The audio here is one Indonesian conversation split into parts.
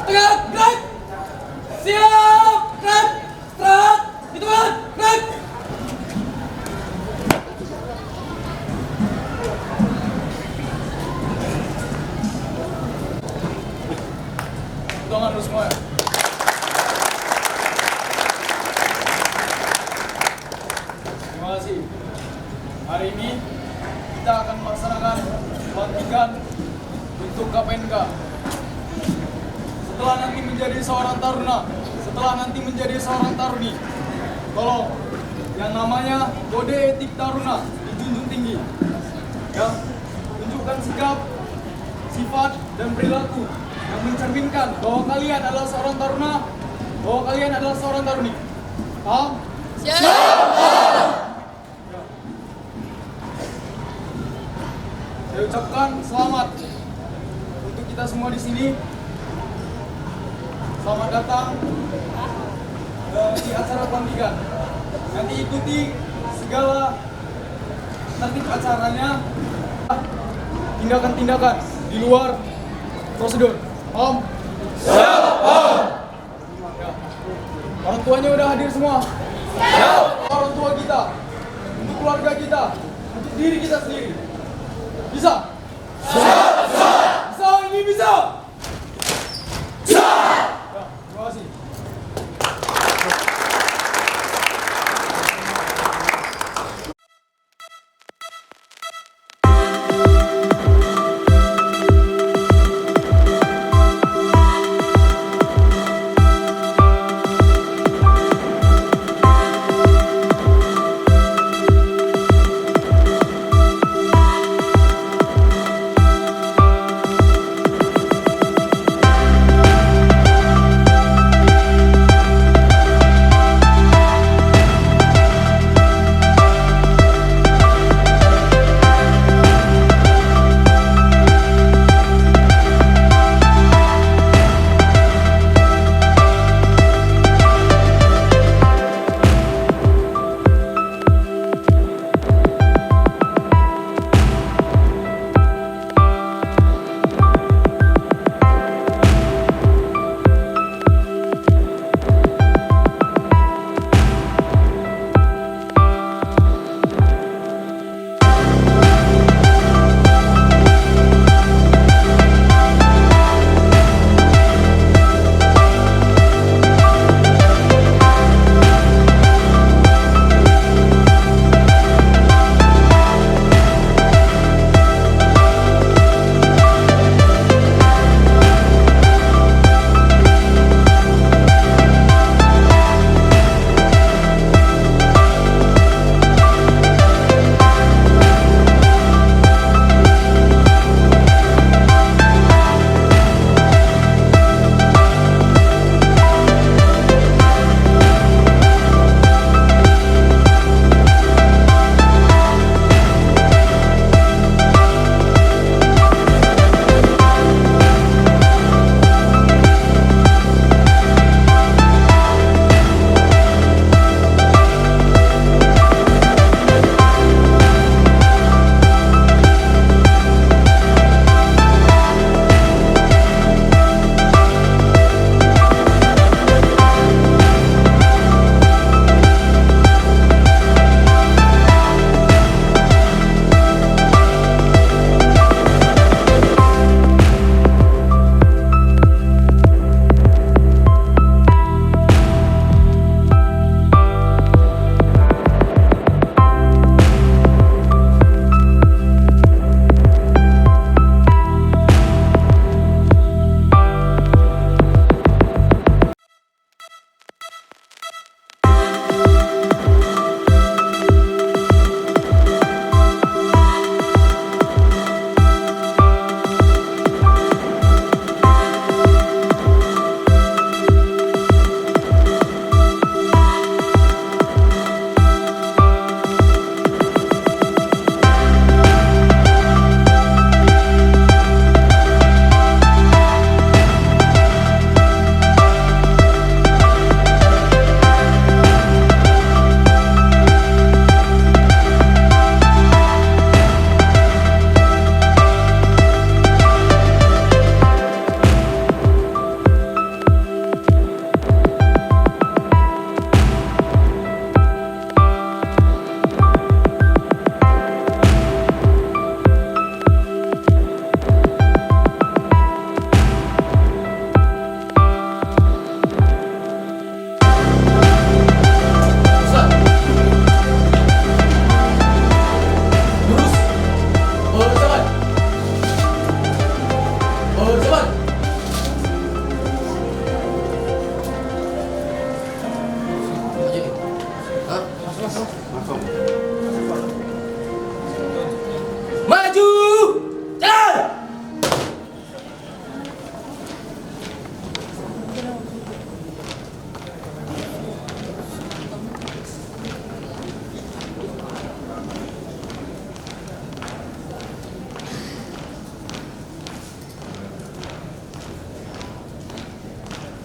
Tegak, gerak. Siap, gerak. Start. Hitungan, gerak. Tangan lu semua ya. Terima kasih. Hari ini kita akan melaksanakan pelantikan untuk KPNK. Setelah nanti menjadi seorang taruna, setelah nanti menjadi seorang taruni, tolong yang namanya kode etik taruna dijunjung tinggi. Ya, tunjukkan sikap, sifat, dan perilaku yang mencerminkan bahwa kalian adalah seorang taruna, bahwa kalian adalah seorang taruni. Paham? Siap. Saya ucapkan selamat untuk kita semua di sini. Selamat datang di acara pelantikan. Nanti ikuti segala tertib acaranya, tindakan-tindakan di luar prosedur. Om. Siap, Om. Ya. Orang tuanya udah hadir semua. Siap. Orang tua kita, untuk keluarga kita, untuk diri kita sendiri. Bisa? Siap, siap. Bisa, ini bisa. Siap. Ya, terima kasih.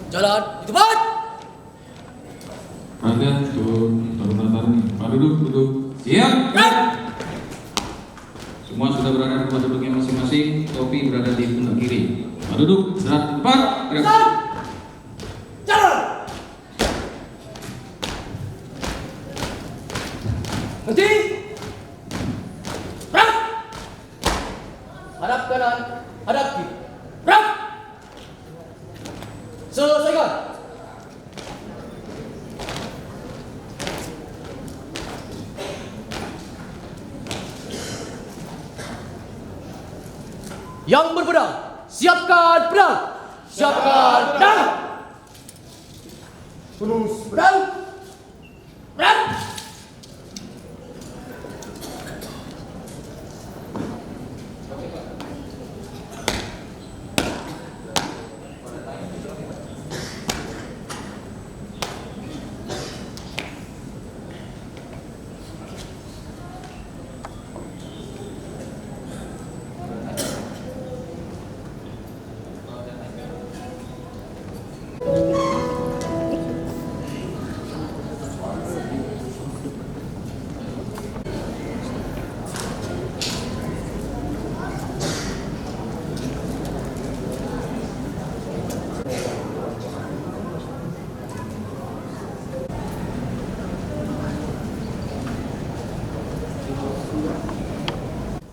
Jalan di tempat. Perhatian untuk taruna-taruni. Pak duduk. Siap. Gerak. Semua sudah berada di tempat duduknya masing-masing. Topi berada di pundak kiri. Pak duduk. Gerak tempat. Jalan. Jalan. Berhenti. Gerak. Hadap kanan, hadap kiri. Gerak. Selesaikan. Yang berpedang, siapkan pedang. Siapkan pedang. Terus pedang. Pedang.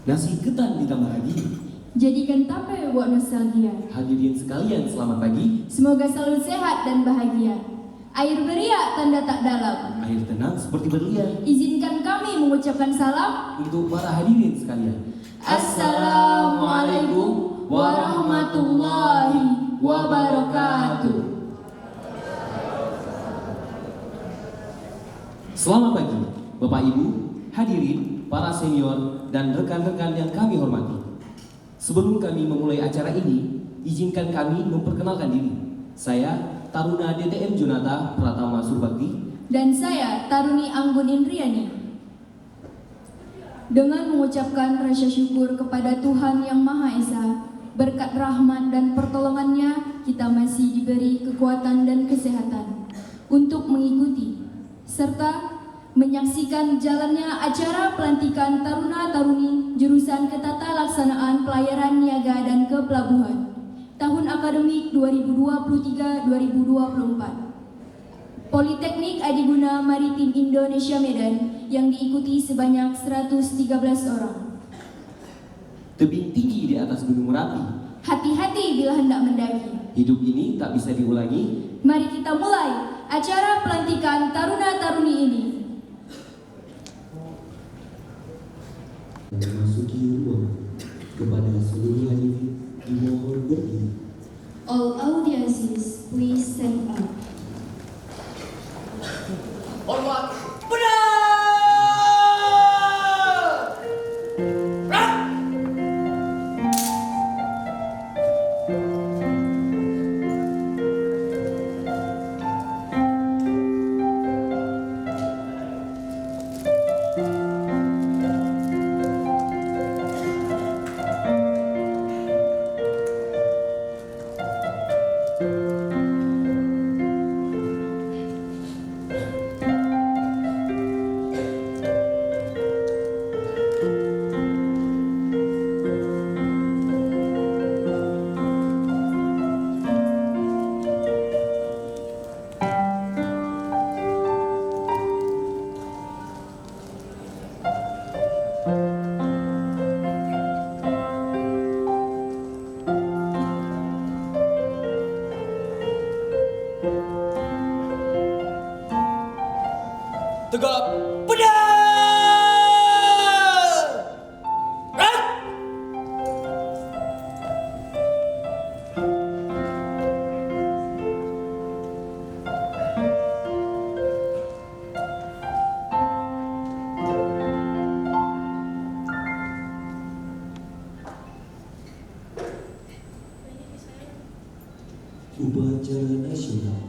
Nasi ketan ditambah lagi. Jadikan tape buat nostalgia. Hadirin sekalian, selamat pagi. Semoga selalu sehat dan bahagia. Air beriak tanda tak dalam. Air tenang seperti berlian. Izinkan kami mengucapkan salam Untuk para hadirin sekalian, Assalamualaikum warahmatullahi wabarakatuh. selamat pagi Bapak Ibu, hadirin, para senior, dan rekan-rekan yang kami hormati. Sebelum kami memulai acara ini, izinkan kami memperkenalkan diri. Saya Taruna DTM Jonata Pratama Surbakti. Dan saya Taruni Anggun Indriani. Dengan mengucapkan rasa syukur kepada Tuhan Yang Maha Esa, berkat rahmat dan pertolongannya, kita masih diberi kekuatan dan kesehatan untuk mengikuti serta menyaksikan jalannya acara pelantikan Taruna-Taruni jurusan Ketatalaksanaan Pelayaran Niaga dan Kepelabuhan tahun akademik 2023-2024 Politeknik Adiguna Maritim Indonesia Medan yang diikuti sebanyak 113 orang. Tebing tinggi di atas Gunung Merapi. Hati-hati bila hendak mendaki. Hidup ini tak bisa diulangi. Mari kita mulai acara pelantikan Taruna-Taruni ini. Memasuki ruang, kepada seluruh hadirin dimohon berdiri. All audiences, please stand up. Hormat. Pedang. Gerak. Tegap. Pedang. Gerak. Upacara nasional.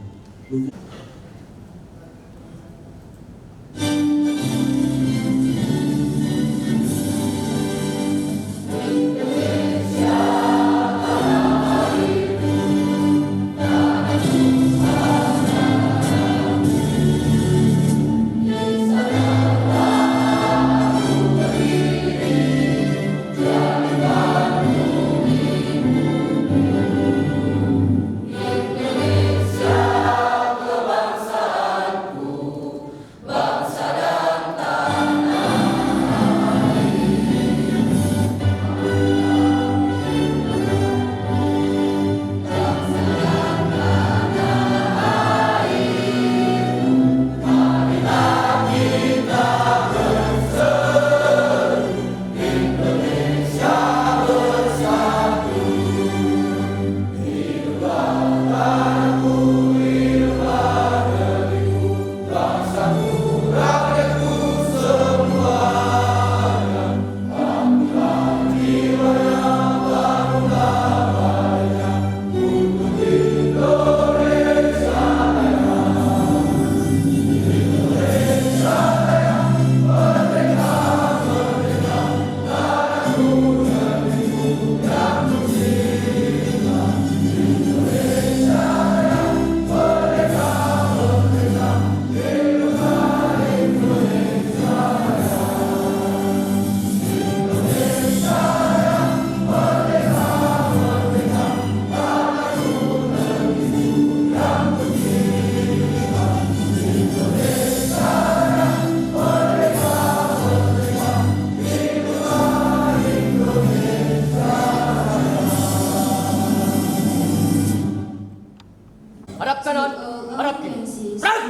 Hadap kanan, hadap kiri. Berang!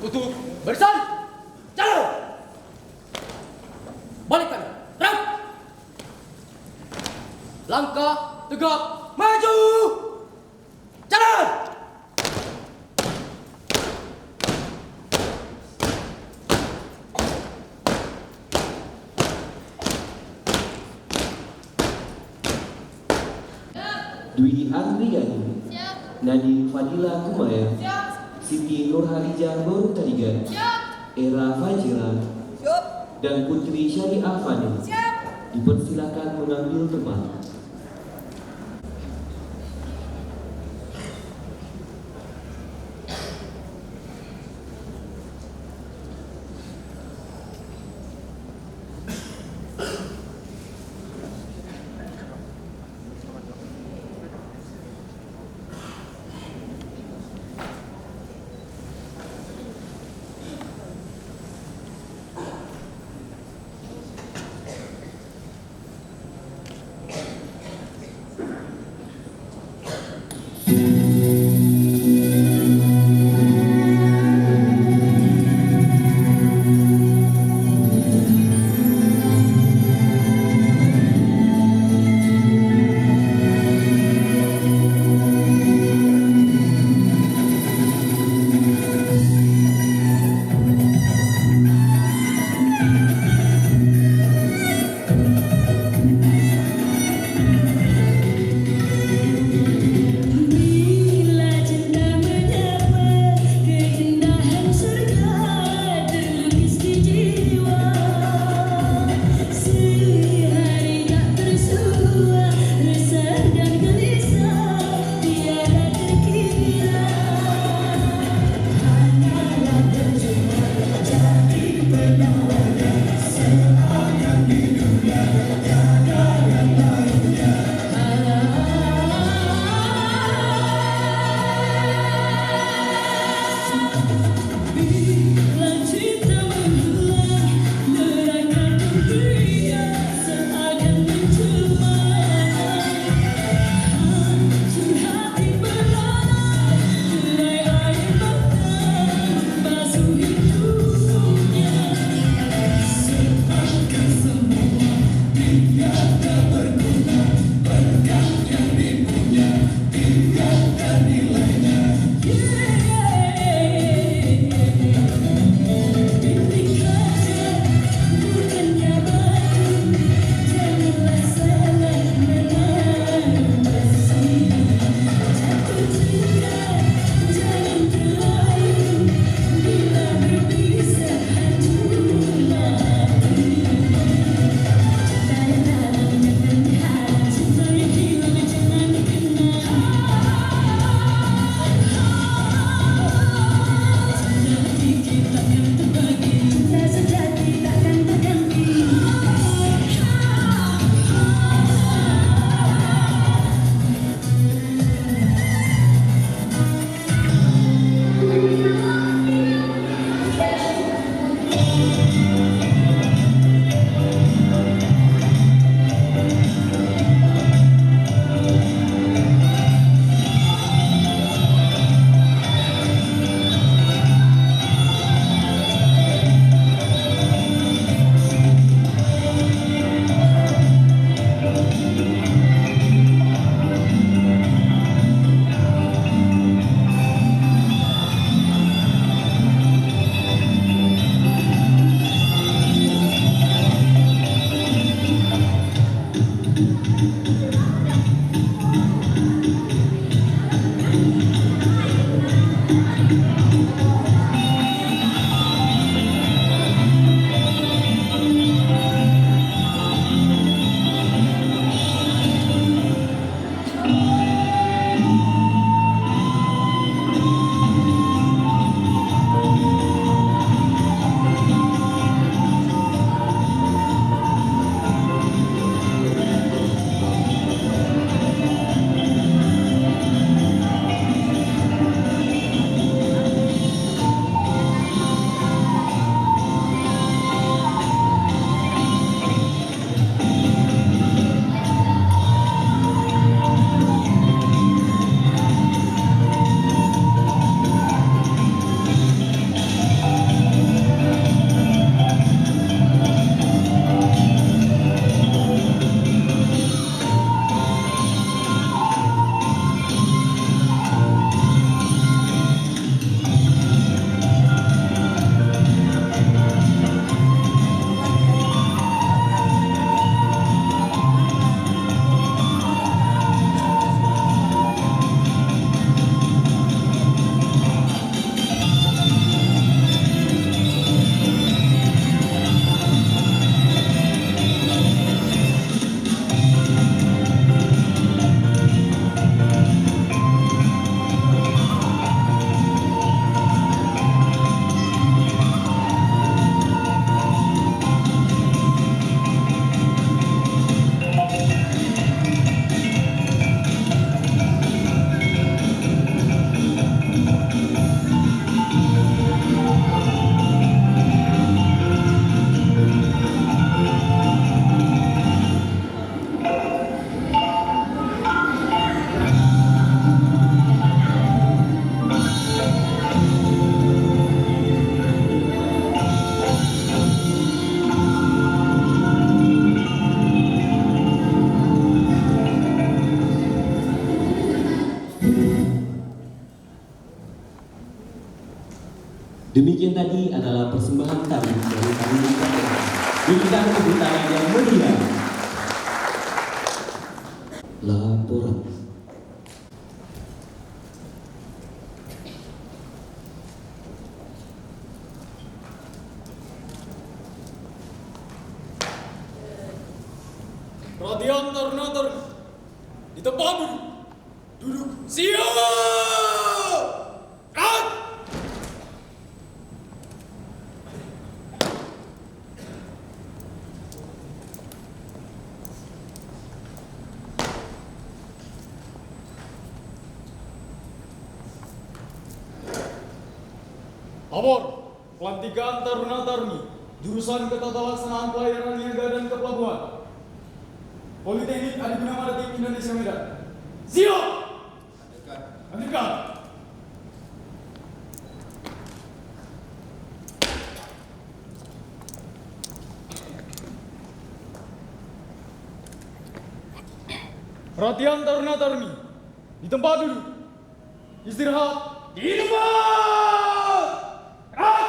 Tutup, barisan. Jalan. Balik kanan. Berang! Langkah tegap, maju. Jalan. Dwi Andriani, Nadine Fadila Kumaya, Siti Nurhalijah Nur Tarigan, Era Fajira, dan Putri Syariah Fani dipersilakan mengambil tempat. Demikian tadi adalah persembahan kami dari kami berikan tepuk tangan yang meriah. Laporan. Perhatian taruna-taruni, di tempat duduk. Duduk. Siap! Gerak! Labor, pelantikan taruna-taruni, jurusan Ketatalaksanaan Pelayaran Niaga dan Kepelabuhan, Politeknik Adi Guna Maritim Indonesia Medan. Siap! Lanjutkan. Perhatian taruna-taruni, di tempat duduk. Istirahat di tempat. Gerak!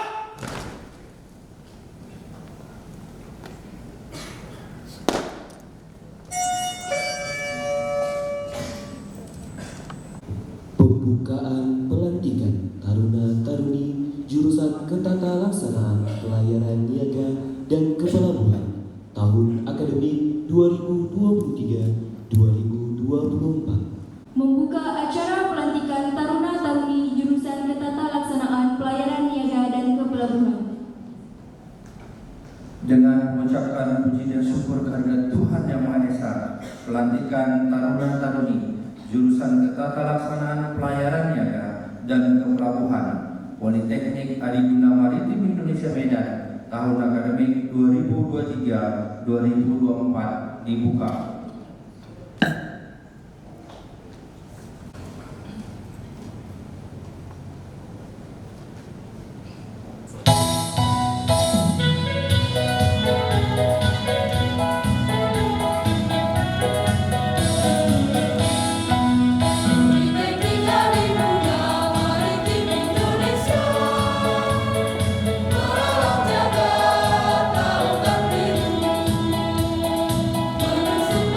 Pembukaan pelantikan taruna-taruni jurusan Ketatalaksanaan Pelayaran Niaga dan Kepelabuhan tahun akademik 2023-2024. Membuka acara pelantikan taruna-taruni jurusan Ketatalaksanaan Pelayaran Niaga dan Kepelabuhan. Dengan mengucapkan puji dan syukur kehadirat Tuhan Yang Maha Esa, pelantikan taruna-taruni jurusan Ketatalaksanaan Pelayaran Niaga dan Kepelabuhan Politeknik Adi Guna Maritim Indonesia Medan tahun akademik 2023-2024 dibuka. Menuju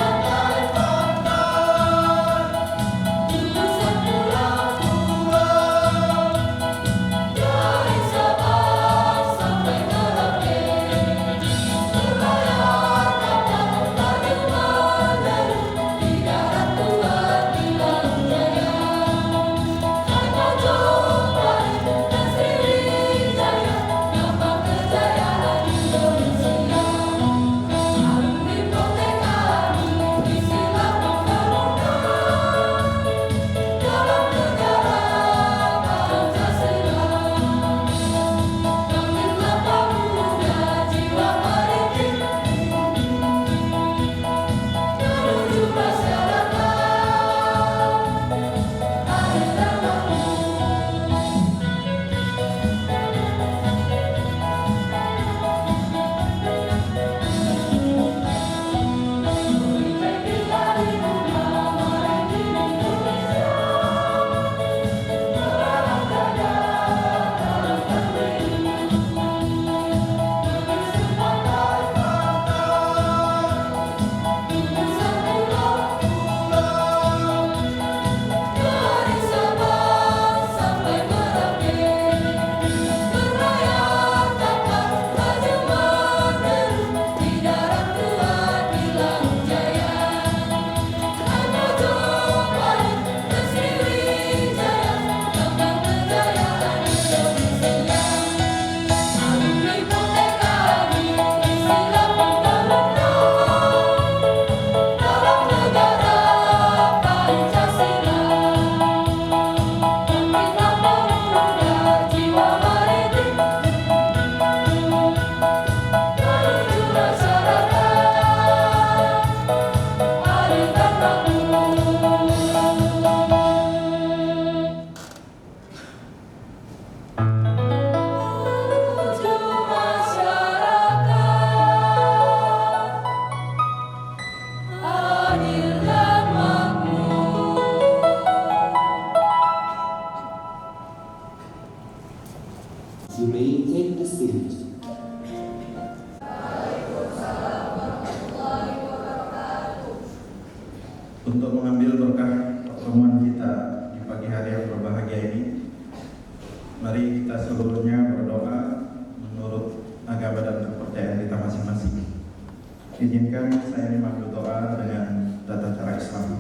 You may take the stage. Untuk mengambil berkah pertemuan kita di pagi hari yang berbahagia ini, mari kita seluruhnya berdoa menurut agama dan kepercayaan kita masing-masing. Izinkan saya ini berdoa dengan tata cara Islam.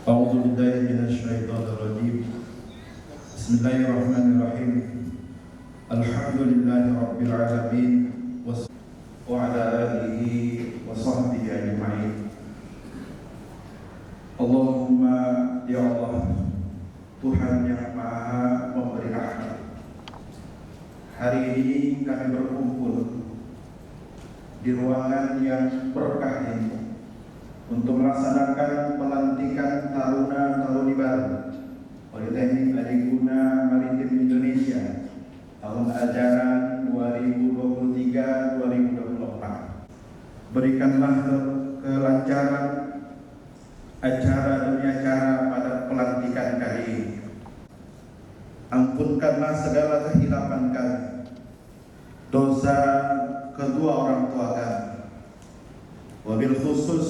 A'udzubillahi minasyaitonirrajim. Bismillahirrahmanirrahim. Alhamdulillahi rabbil alamin wa ala alihi wa sahbihi ajma'in. Allahumma ya Allah, Tuhan yang Maha Memberi Rahmat. Hari ini kami berkumpul di ruangan yang berkah ini untuk melaksanakan pelantikan taruna-taruni baru Politeknik Adiguna Maritim Indonesia tahun ajaran 2023-2024. Berikanlah kelancaran acara demi acara pada pelantikan kali ini. Ampunkanlah segala kehilapan kami, dosa kedua orang tua kami. Wabil khusus,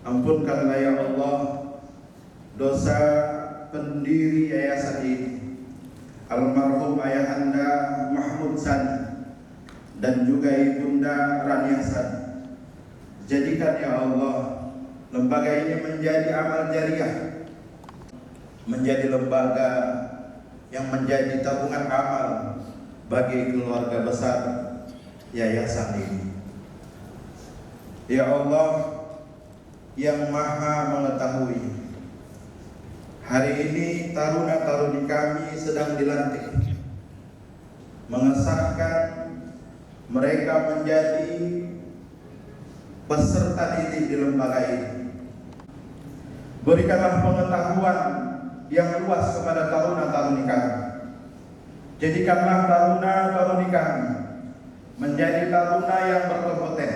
ampunkanlah ya Allah dosa pendiri yayasan ini, almarhum ayahanda Mahmud Sani dan juga ibunda Rania Sani. Jadikan ya Allah lembaga ini menjadi amal jariah, menjadi lembaga yang menjadi tabungan amal bagi keluarga besar yayasan ini. Ya Allah yang Maha Mengetahui, hari ini taruna-taruni kami sedang dilantik, mengesahkan mereka menjadi peserta didik di lembaga ini. Berikanlah pengetahuan yang luas kepada taruna-taruni kami. Jadikanlah taruna-taruni kami menjadi taruna yang berkompeten,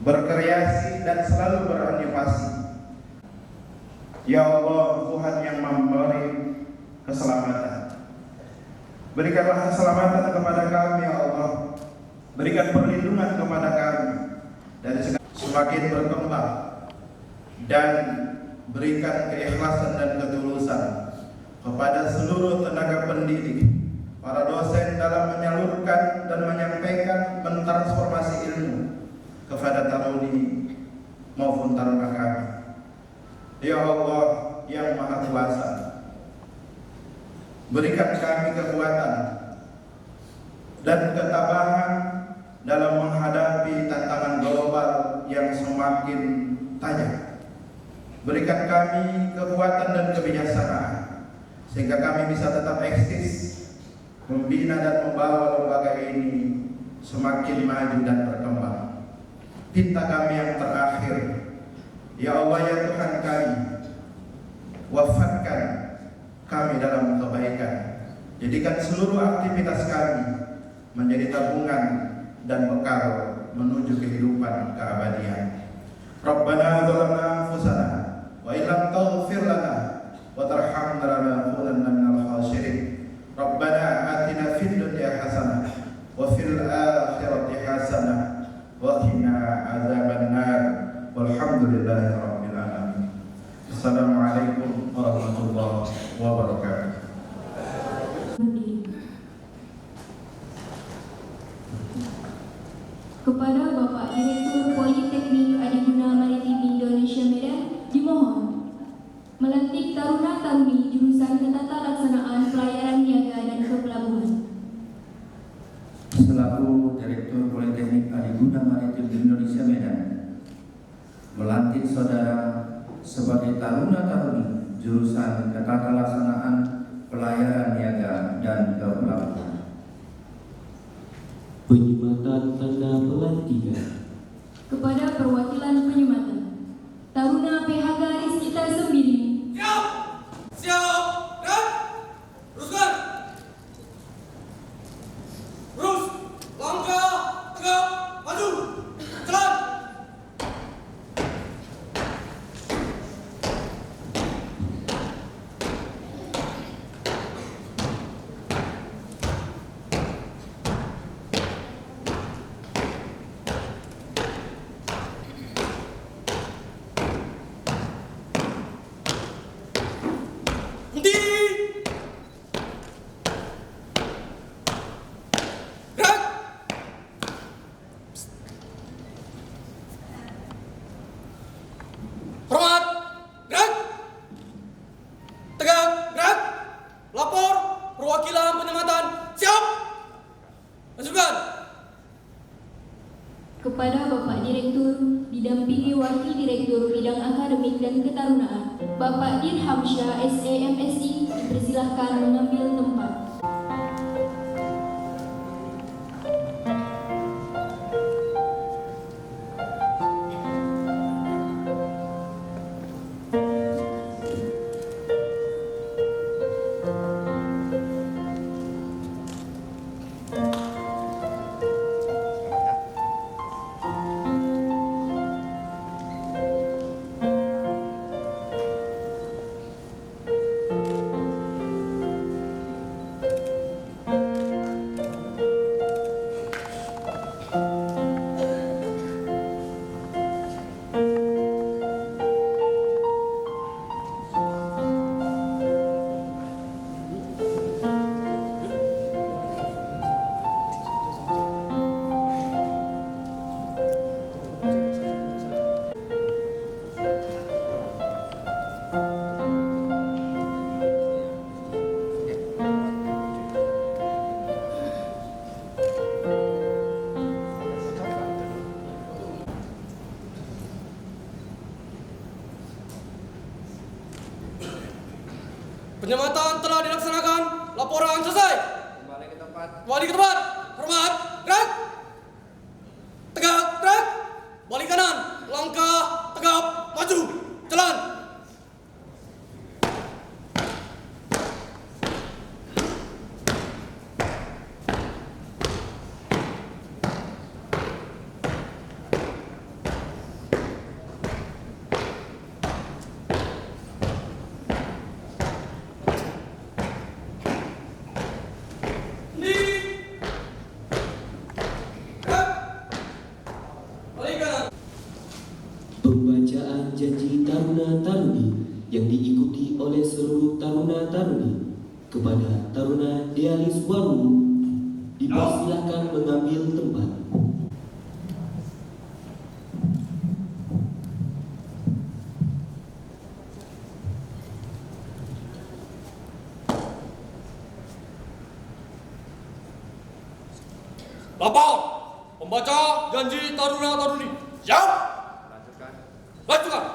berkreasi dan selalu berinovasi. Ya Allah, Tuhan yang memberi keselamatan, berikanlah keselamatan kepada kami ya Allah. Berikan perlindungan kepada kami dari semakin berkembang, dan berikan keikhlasan dan ketulusan kepada seluruh tenaga pendidik, para dosen dalam menyalurkan dan menyampaikan, mentransformasi ilmu kepada taruni maupun taruna kami. Ya Allah yang Maha Kuasa, berikan kami kekuatan dan ketabahan dalam menghadapi tantangan global yang semakin tajam. Berikan kami kekuatan dan kebijaksanaan sehingga kami bisa tetap eksis, membina dan membawa lembaga ini semakin maju dan berkembang. Pinta kami yang terakhir, ya Allah ya Tuhan kami, wafatkan kami dalam kebaikan. Jadikan seluruh aktivitas kami menjadi tabungan dan bekal menuju kehidupan keabadian. Rabbana zalamna anfusana wa illam taghfir lana wa tarhamna lanakunanna minal khasirin. Rabbana atina fid dunya hasanah wa fil akhirati hasanah wa qina adzabannar. Walhamdulillahi rabbil alamin. Assalamualaikum warahmatullahi wabarakatuh. Kepada Bapak Direktur Politeknik Adiguna Maritim Indonesia Medan dimohon melantik taruna-taruni jurusan Ketatalaksanaan Pelayaran Niaga dan Kepelabuhan. Selaku Direktur Politeknik Adiguna Maritim Indonesia Medan, melantik saudara sebagai taruna-taruni jurusan Ketatalaksanaan Pelayaran Niaga dan Kepelabuhan. Penyematan tanda pelantikan. Kepada perwakilan penyematan, Taruna PHK Rizkita Sembiring. Siap! Siap! Dan teruskan! Terus! Langkah! Tegap! Maju! Jalan! bidang akademik dan ketarunaan, Bapak Dirhamsyah SEMSI, dipersilahkan mengambil tempat. Penyematan telah dilaksanakan. Laporan selesai. Kembali ke tempat. Kembali ke tempat. Hormat. Gerak. Tegak. Gerak. Balik kanan. Langkah. Tegap. Maju. Jalan. Pembacaan janji taruna-taruni yang diikuti oleh seluruh taruna-taruni kepada Taruna Dealis Waru dipersilahkan mengambil tempat. Lapor. Pembaca janji taruna-taruni. Siap. Lanjutkan. Lanjutkan.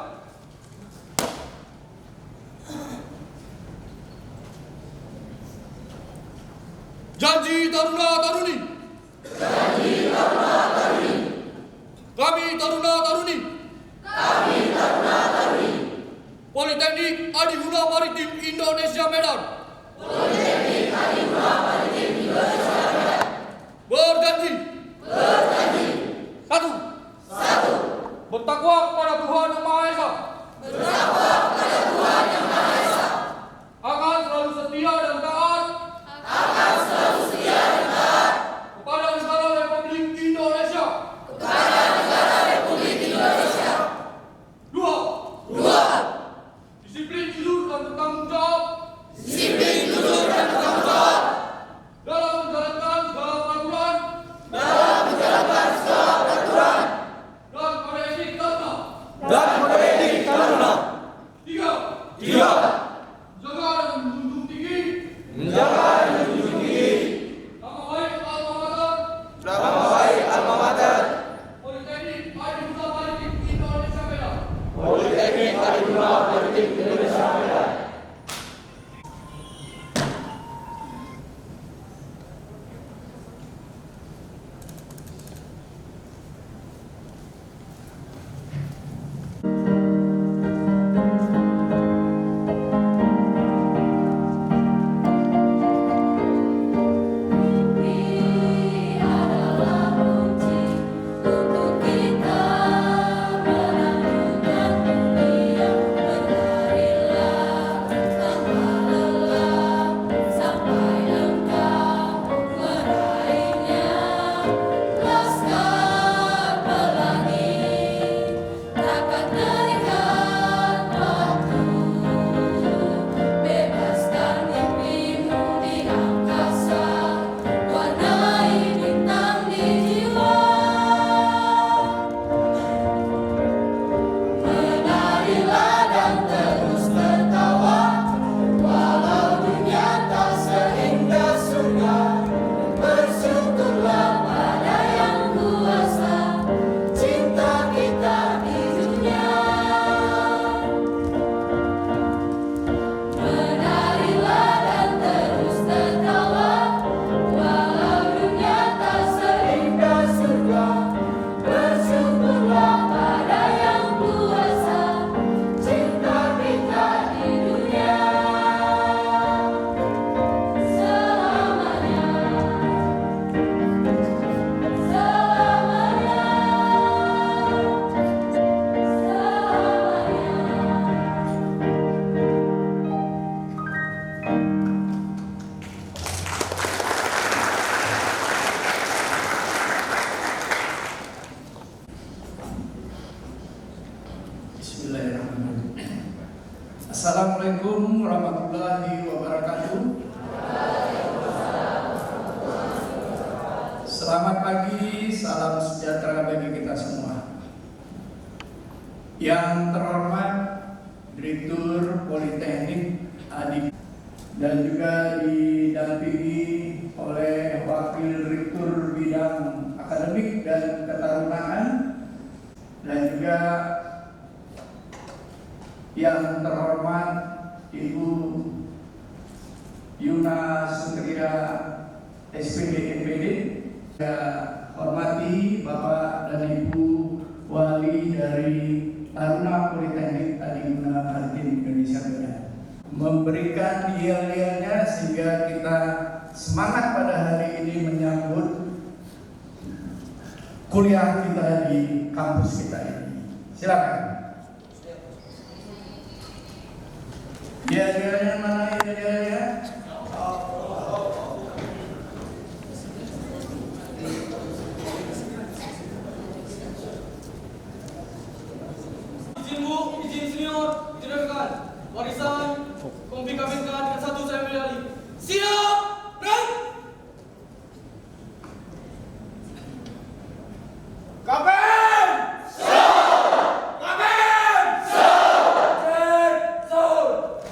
Janji taruna-taruni. Janji taruna-taruni. Kami taruna-taruni. Kami taruna-taruni. Politeknik Adipura Maritim Indonesia Medan. Politeknik Adipura Maritim Indonesia Medan. Berjanji. Berjanji. Satu. Bertakwa kepada Tuhan Yang Maha Esa. Bertakwa kepada Tuhan Yang Maha Esa. Akan selalu setia dan taat. Akan selalu setia dan taat. Kepada negara Republik Indonesia. Kepada negara Republik Indonesia. Dua. Disiplin, jujur dan bertanggung jawab. Disiplin, jujur dan bertanggung jawab. Dalam menjalankan segala peraturan. Dalam menjalankan segala peraturan. Dan kode etik taruna. Dan kode etik taruna. Tiga. Menjaga dan menjunjung tinggi. Menjaga dan menjunjung tinggi. Nama baik alma mater. Nama baik alma mater. Politeknik Adipura Maritim Indonesia Medan. Politeknik Adipura Maritim Indonesia Medan. Untuk kita menentukan dunia berkarir Assalamualaikum warahmatullahi wabarakatuh. Selamat pagi, salam sejahtera bagi kita semua. Yang terhormat Direktur Politeknik Adi dan juga didampingi oleh Wakil Direktur Bidang Akademik dan Ketarunaan, dan juga yang terhormat Ibu Yuna Sutria SPD MPD, saya hormati Bapak dan Ibu Wali dari Taruna Politeknik Adiguna Kartini Indonesia Barat, memberikan yel-yelnya sehingga kita semangat pada hari ini menyambut kuliah kita di kampus kita ini. Silakan. Yel-yelnya mana yel-yelnya? Izin Bu, izin senior, izin rekan. Warisan Kompi Kaminkan ke-1 saya ambil alih. Siap, rank. Kapen! Siap! Kapen! Siap! Cek, sound!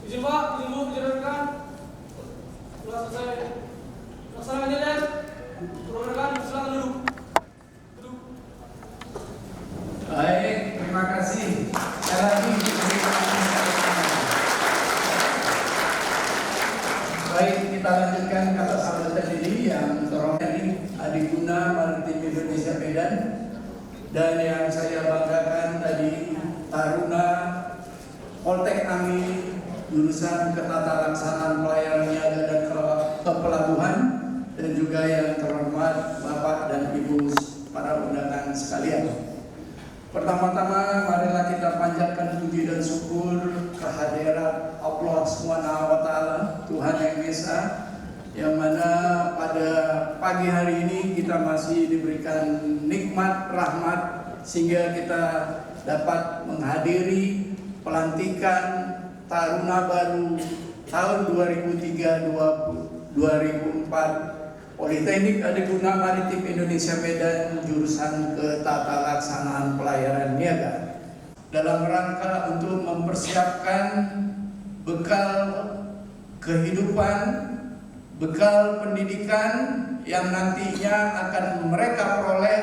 Izin Pak, izin Bu, izin rekan. Sudah selesai. Laksanakan dan rekan, silakan duduk. Duduk. Baik, terima kasih. Sekali lagi. Baik, kita lanjutkan kata sambutan ini yang terhormat Adiguna Maritim Indonesia Medan, dan yang saya banggakan tadi Taruna Poltek AMI jurusan Ketatalaksanaan Pelayaran Niaga dan Kepelabuhan, dan juga yang terhormat Bapak dan Ibu para undangan sekalian. Pertama-tama marilah kita panjatkan puji dan syukur kehadirat Allah SWT, Tuhan yang Esa, yang mana pada pagi hari ini kita masih diberikan nikmat rahmat sehingga kita dapat menghadiri pelantikan Taruna Baru tahun 2003-2004 Politeknik Adiguna Maritim Indonesia Medan jurusan Ketatalaksanaan Pelayaran Niaga, dalam rangka untuk mempersiapkan bekal kehidupan, bekal pendidikan yang nantinya akan mereka peroleh,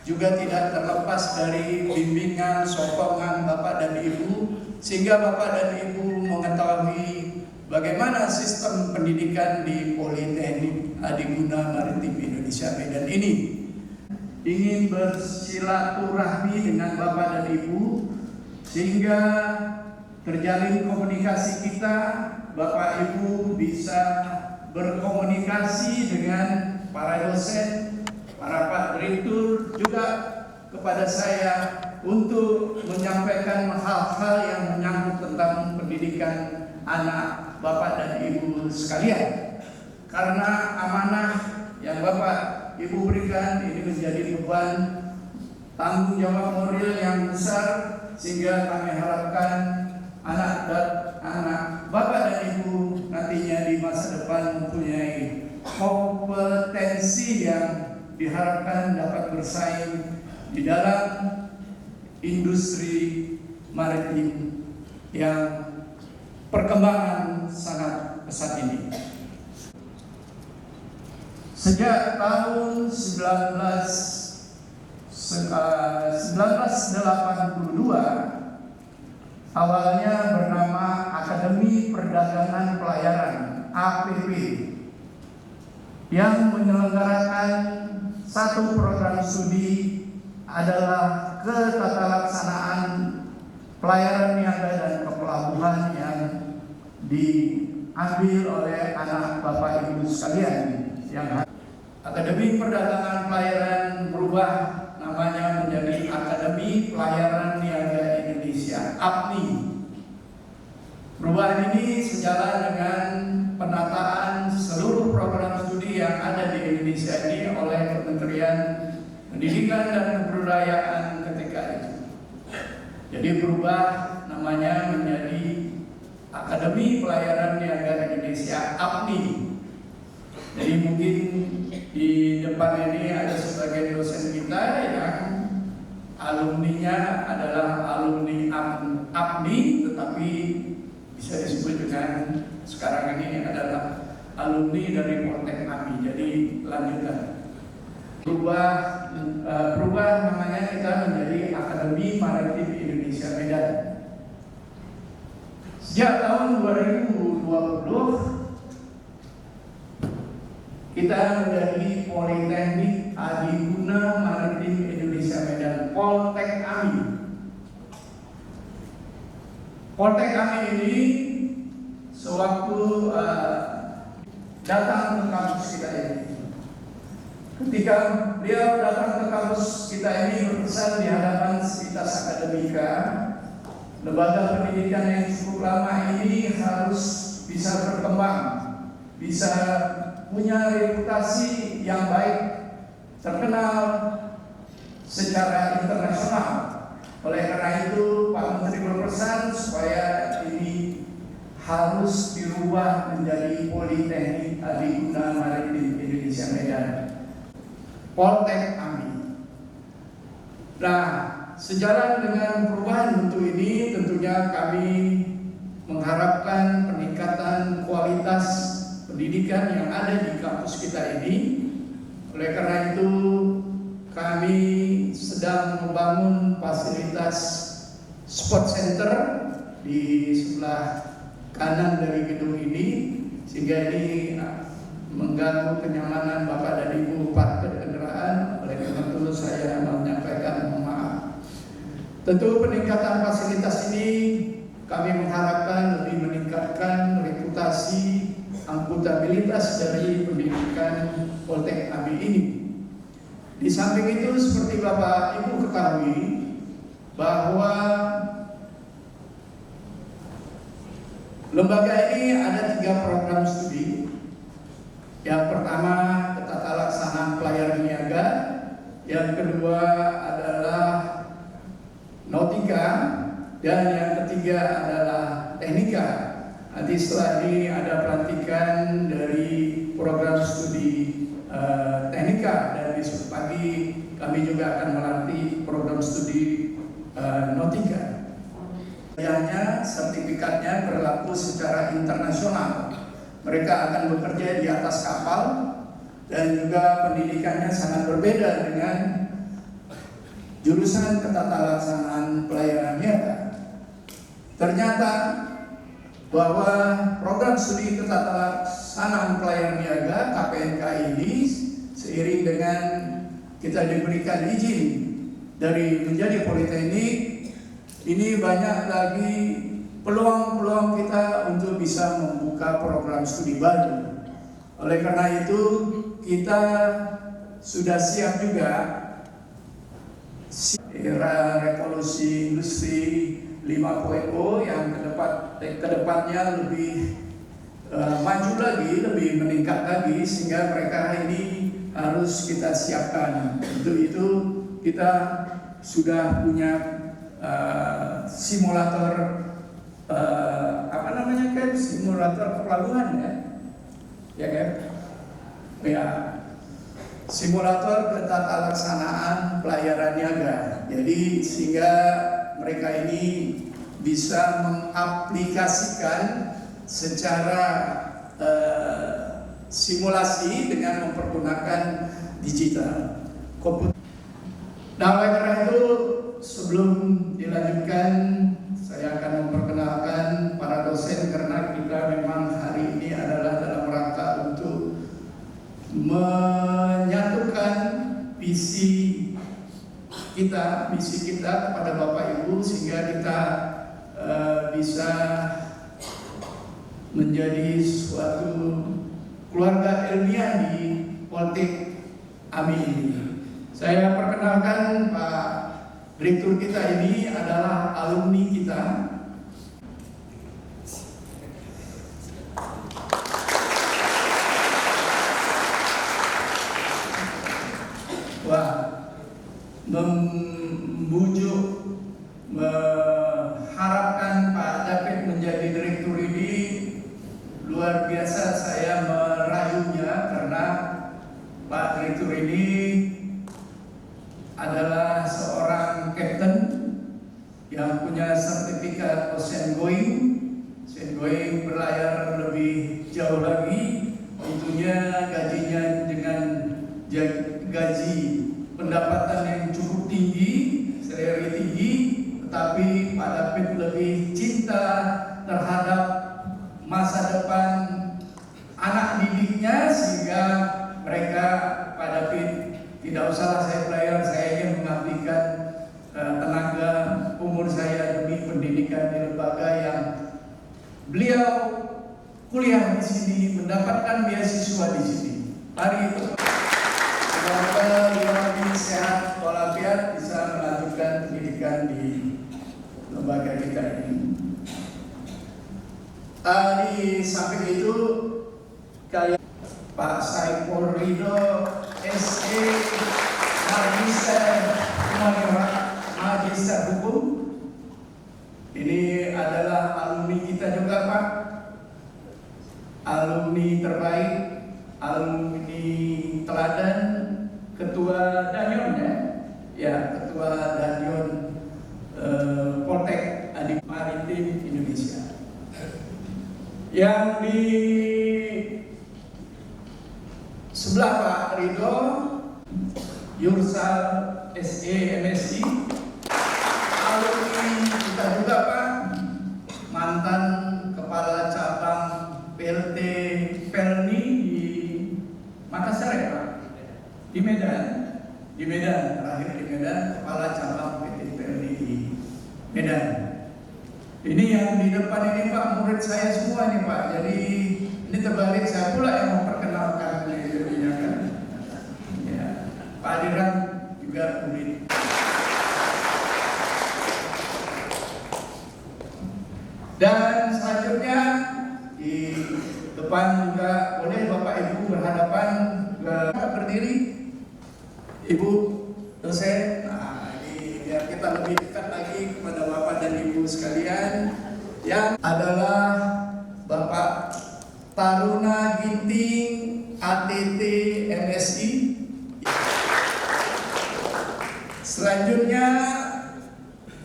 juga tidak terlepas dari bimbingan, sokongan Bapak dan Ibu, sehingga Bapak dan Ibu mengetahui bagaimana sistem pendidikan di Politeknik Adiguna Maritim Indonesia Medan ini. Ingin bersilaturahmi dengan Bapak dan Ibu sehingga terjalin komunikasi kita, Bapak Ibu bisa berkomunikasi dengan para dosen, para Pak Direktur, juga kepada saya untuk menyampaikan hal-hal yang menyangkut tentang pendidikan anak Bapak dan Ibu sekalian. Karena amanah yang Bapak Ibu berikan ini menjadi beban tanggung jawab moral yang besar, sehingga kami harapkan anak Bapak dan Ibu nantinya di masa depan mempunyai kompetensi yang diharapkan dapat bersaing di dalam industri maritim yang perkembangan sangat pesat ini. Sejak tahun 1982, awalnya bernama Akademi Perdagangan Pelayaran (APP), yang menyelenggarakan satu program studi adalah Ketatalaksanaan Pelayaran Niaga dan Kepelabuhan yang diambil oleh anak Bapak Ibu sekalian. Yang Akademi Perdagangan Pelayaran berubah namanya menjadi Akademi Pelayaran Niaga Indonesia (APNI). Perubahan ini sejalan dengan penataan seluruh program studi yang ada di Indonesia ini oleh Kementerian Pendidikan dan Kebudayaan ketika itu. Jadi berubah namanya menjadi Akademi Pelayaran Niaga Indonesia (APNI). Jadi mungkin di depan ini ada sebagian dosen kita yang alumninya adalah alumni APNI, tetapi bisa disebut dengan sekarang ini adalah alumni dari Poltek AMI. Jadi lanjutkan. Berubah namanya kita menjadi Akademi Maritim Indonesia Medan. Sejak tahun 2020 kita menjadi Politeknik Adiguna Maritim Indonesia Medan, Poltek AMI. Poltek AMI ini sewaktu datang ke kampus kita ini, ketika beliau datang ke kampus kita ini berpesan di hadapan Sivitas Akademika, lembaga pendidikan yang cukup lama ini harus bisa berkembang, bisa punya reputasi yang baik, terkenal secara internasional. Oleh karena itu Pak Menteri berpesan supaya ini harus dirubah menjadi Politeknik Adiguna Maritim Indonesia Medan, Poltek AMI. Nah, sejalan dengan perubahan bentuk ini, tentunya kami mengharapkan peningkatan kualitas pendidikan yang ada di kampus kita ini. Oleh karena itu, kami sedang membangun fasilitas sport center di sebelah kanan dari gedung ini, sehingga ini mengganggu kenyamanan Bapak dan Ibu parkir kendaraan. Oleh karena itu saya menyampaikan mohon maaf. Tentu peningkatan fasilitas ini kami mengharapkan lebih meningkatkan reputasi, akuntabilitas dari pendidikan Poltek kami ini. Di samping itu, seperti Bapak Ibu ketahui bahwa lembaga ini ada 3 program studi. Yang pertama, tata laksanaan pelayaran niaga. Yang kedua adalah nautika. Dan yang ketiga adalah teknika. Nanti setelah ini ada pelantikan dari program studi teknika, dan besok pagi kami juga akan melantik program studi nautika. Sertifikatnya berlaku secara internasional. Mereka akan bekerja di atas kapal, dan juga pendidikannya sangat berbeda dengan jurusan ketatalaksanaan pelayaran niaga. Ternyata bahwa program studi ketatalaksanaan pelayaran niaga KPNK ini, seiring dengan kita diberikan izin dari menjadi politeknik, ini banyak lagi peluang-peluang kita untuk bisa membuka program studi baru. Oleh karena itu, kita sudah siap juga era revolusi industri 5.0 yang kedepannya lebih maju lagi, lebih meningkat lagi, sehingga mereka ini harus kita siapkan. Untuk itu kita sudah punya simulator simulator pelabuhan ya kan? Ya, simulator ketatalaksanaan pelayaran niaga. Jadi sehingga mereka ini bisa mengaplikasikan secara simulasi dengan mempergunakan digital komputer. Nah, oleh karena itu, sebelum dilanjutkan, saya akan memperkenalkan para dosen, karena kita memang hari ini adalah dalam rangka untuk menyatukan misi kita kepada Bapak Ibu, sehingga kita bisa menjadi suatu keluarga ilmiah di Poltek AMI ini. Saya perkenalkan Pak Direktur kita ini adalah alumni kita. Wah, membujuk, mengharapkan Pak David menjadi direktur ini luar biasa. Saya merayunya karena Pak Direktur ini adalah seorang kapten yang punya sertifikat ocean going berlayar lebih jauh lagi. Tentunya gajinya dengan gaji pendapatan yang cukup tinggi, salary tinggi, tetapi Pak David lebih cinta terhadap masa depan anak didiknya, sehingga mereka, Pak David, tidak usahlah saya belayar, saya ingin mengabdikan tenaga umur saya demi pendidikan di lembaga yang beliau kuliah di sini, mendapatkan beasiswa di sini. Mari itu. Semoga beliau lebih sehat walafiat, bisa melanjutkan pendidikan di lembaga kita ini. Di samping itu, kayak Pak Saiful Ridho SE Magister Hukum, ini adalah alumni kita juga, Pak. Alumni terbaik, alumni teladan, Ketua Danyon Ketua Danyon Poltek Maritim Indonesia. Yang di sebelah Pak Ridho, Yursal SE MSI, alumni kita juga Pak, mantan kepala cabang PLT Pelni di Makassar ya Pak, di Medan, terakhir di Medan, kepala cabang PT Pelni di Medan. Ini yang di depan ini Pak, murid saya semua nih Pak, jadi ini terbalik, saya pula yang memperkenalkan dirinya kan. Ya, Pak Adiran juga murid. Dan selanjutnya di depan juga boleh Bapak Ibu berhadapan berdiri, Ibu dosen. Nah, ini biar kita lebih dekat lagi kepada Bapak dan Ibu sekalian, yang adalah Bapak Taruna Ginting ATT MSI. Selanjutnya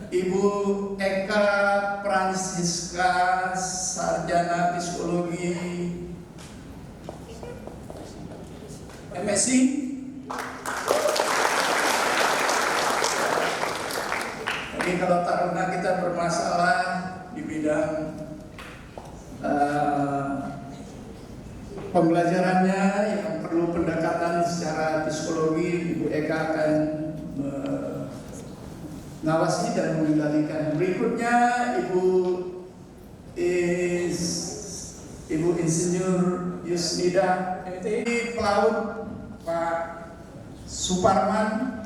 Ibu Eka Francisca, Sarjana Psikologi MSI. Jadi kalau taruna kita bermasalah di bidang pembelajarannya yang perlu pendekatan secara psikologi, Ibu Eka akan mengawasi dan mengendalikan. Berikutnya Ibu Insinyur Yusnida MT, pelaut Pak Suparman,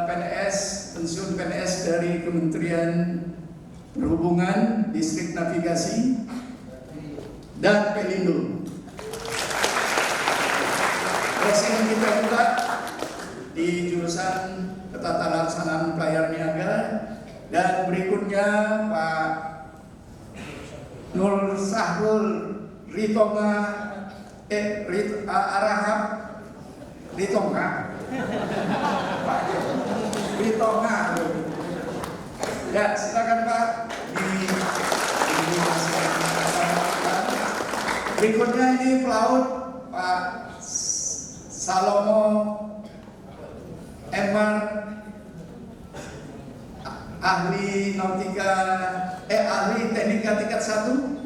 PNS, pensiun PNS dari Kementerian Perhubungan, Distrik Navigasi, dan Pelindo. Dosen kita juga di jurusan Ketatalaksanaan Pelayar Niaga. Dan berikutnya Pak Nur Sahrul Ritonga Arahap Ritonga Pak Ritonga. Ya, silakan Pak berikutnya ini pelaut Pak Salomo Emar, ahli nautika, ahli teknika tingkat 1.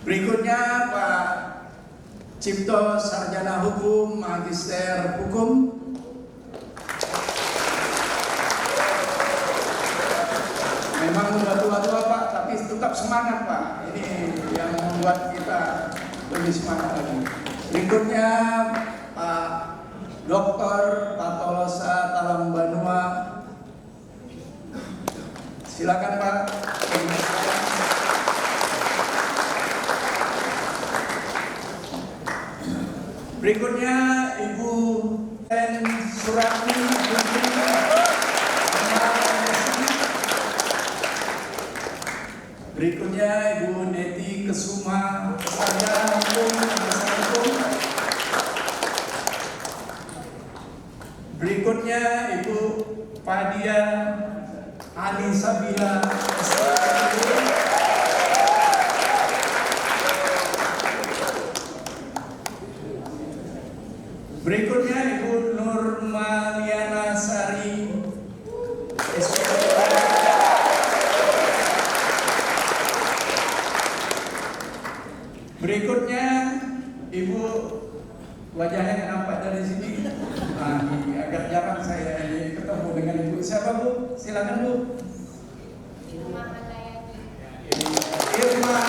Berikutnya Pak Cipto, Sarjana Hukum, Magister Hukum. Memang udah tua-tua Pak, tapi tetap semangat Pak. Ini yang membuat kita lebih semangat lagi. Berikutnya Pak Dr. Patolosa Talambanua. Silakan Pak. Berikutnya Ibu N. Surati. Berikutnya Ibu Neti Kesuma, Sarjana Hukum. Berikutnya Ibu Padia Anisabila. Berikutnya Ibu Nurmaliana Sari, berikutnya Ibu, wajahnya nampak dari sini. Nah, ini agak jarang saya ketemu dengan Ibu. Siapa Bu? Silakan Bu. Irma Handayani. Irma.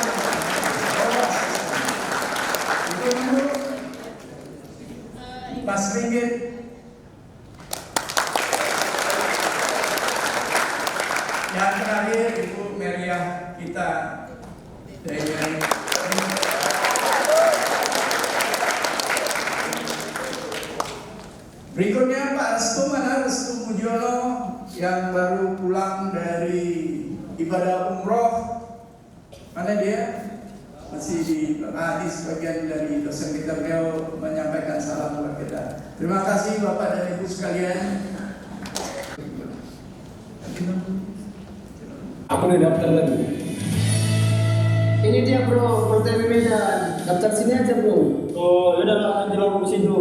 Itu Bu. Mas Ringgit. Yang terakhir Ibu Meriah kita dari berikutnya Pak Restu, mana Restu Mujiono yang baru pulang dari ibadah umroh. Mana dia? Masih di sebagian dari dosen kita, beliau menyampaikan salam buat kita. Terima kasih Bapak dan Ibu sekalian. Aku udah daftar tadi. Ini dia bro, Poltemi Medan. Daftar sini aja bro. Oh, yaudah lah, nanti lo ke situ.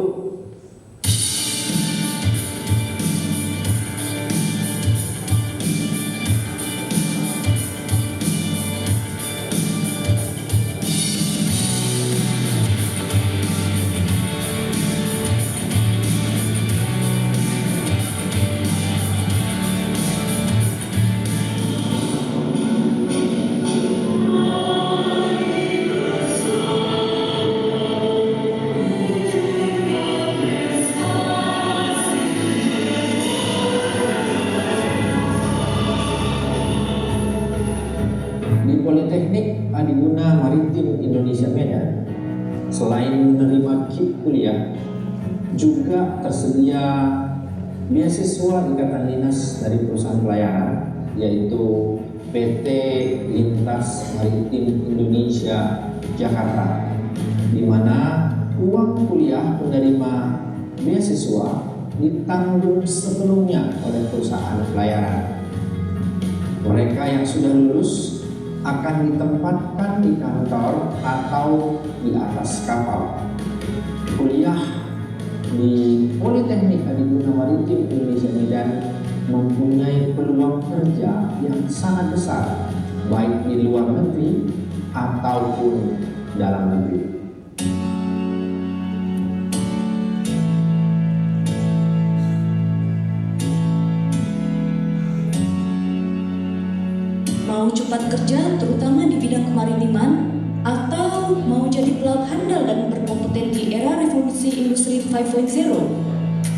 Di Politeknik Adiguna Maritim Indonesia Medan, selain menerima KIP kuliah, juga tersedia beasiswa ikatan dinas dari perusahaan pelayaran, yaitu PT Lintas Maritim Indonesia Jakarta, di mana uang kuliah penerima beasiswa ditanggung sepenuhnya oleh perusahaan pelayaran. Mereka yang sudah lulus akan ditempatkan di kantor atau di atas kapal. Kuliah di Politeknik Adiguna Maritim Indonesia Medan mempunyai peluang kerja yang sangat besar, baik di luar negeri ataupun dalam negeri. Mau cepat kerja terutama di bidang kemaritiman atau mau jadi pelaut handal dan berkompeten di era revolusi industri 5.0?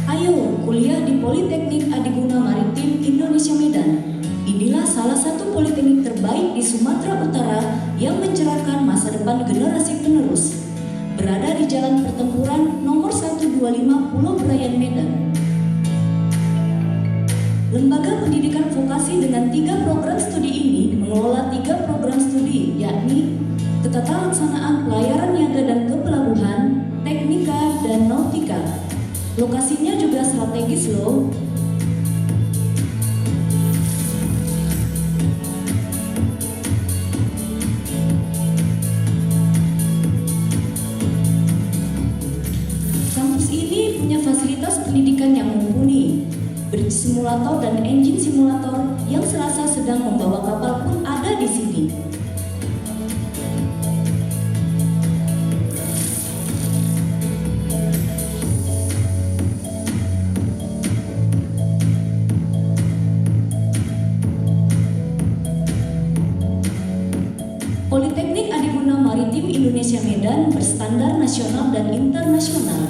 Ayo kuliah di Politeknik Adiguna Maritim Indonesia Medan. Inilah salah satu politeknik terbaik di Sumatera Utara yang mencerahkan masa depan generasi penerus. Berada di Jalan Pertempuran nomor 125 Pulau Brayan, Medan. Lembaga pendidikan vokasi dengan 3 program studi ini mengelola 3 program studi, yakni Ketata Laksanaan Pelayaran Niaga dan Kepelabuhan, Teknika, dan Nautika. Lokasinya juga strategis loh. Kampus ini punya fasilitas pendidikan yang mumpuni. Bridge simulator dan engine simulator yang serasa sedang membawa kapal pun ada di sini. Politeknik Adiguna Maritim Indonesia Medan berstandar nasional dan internasional.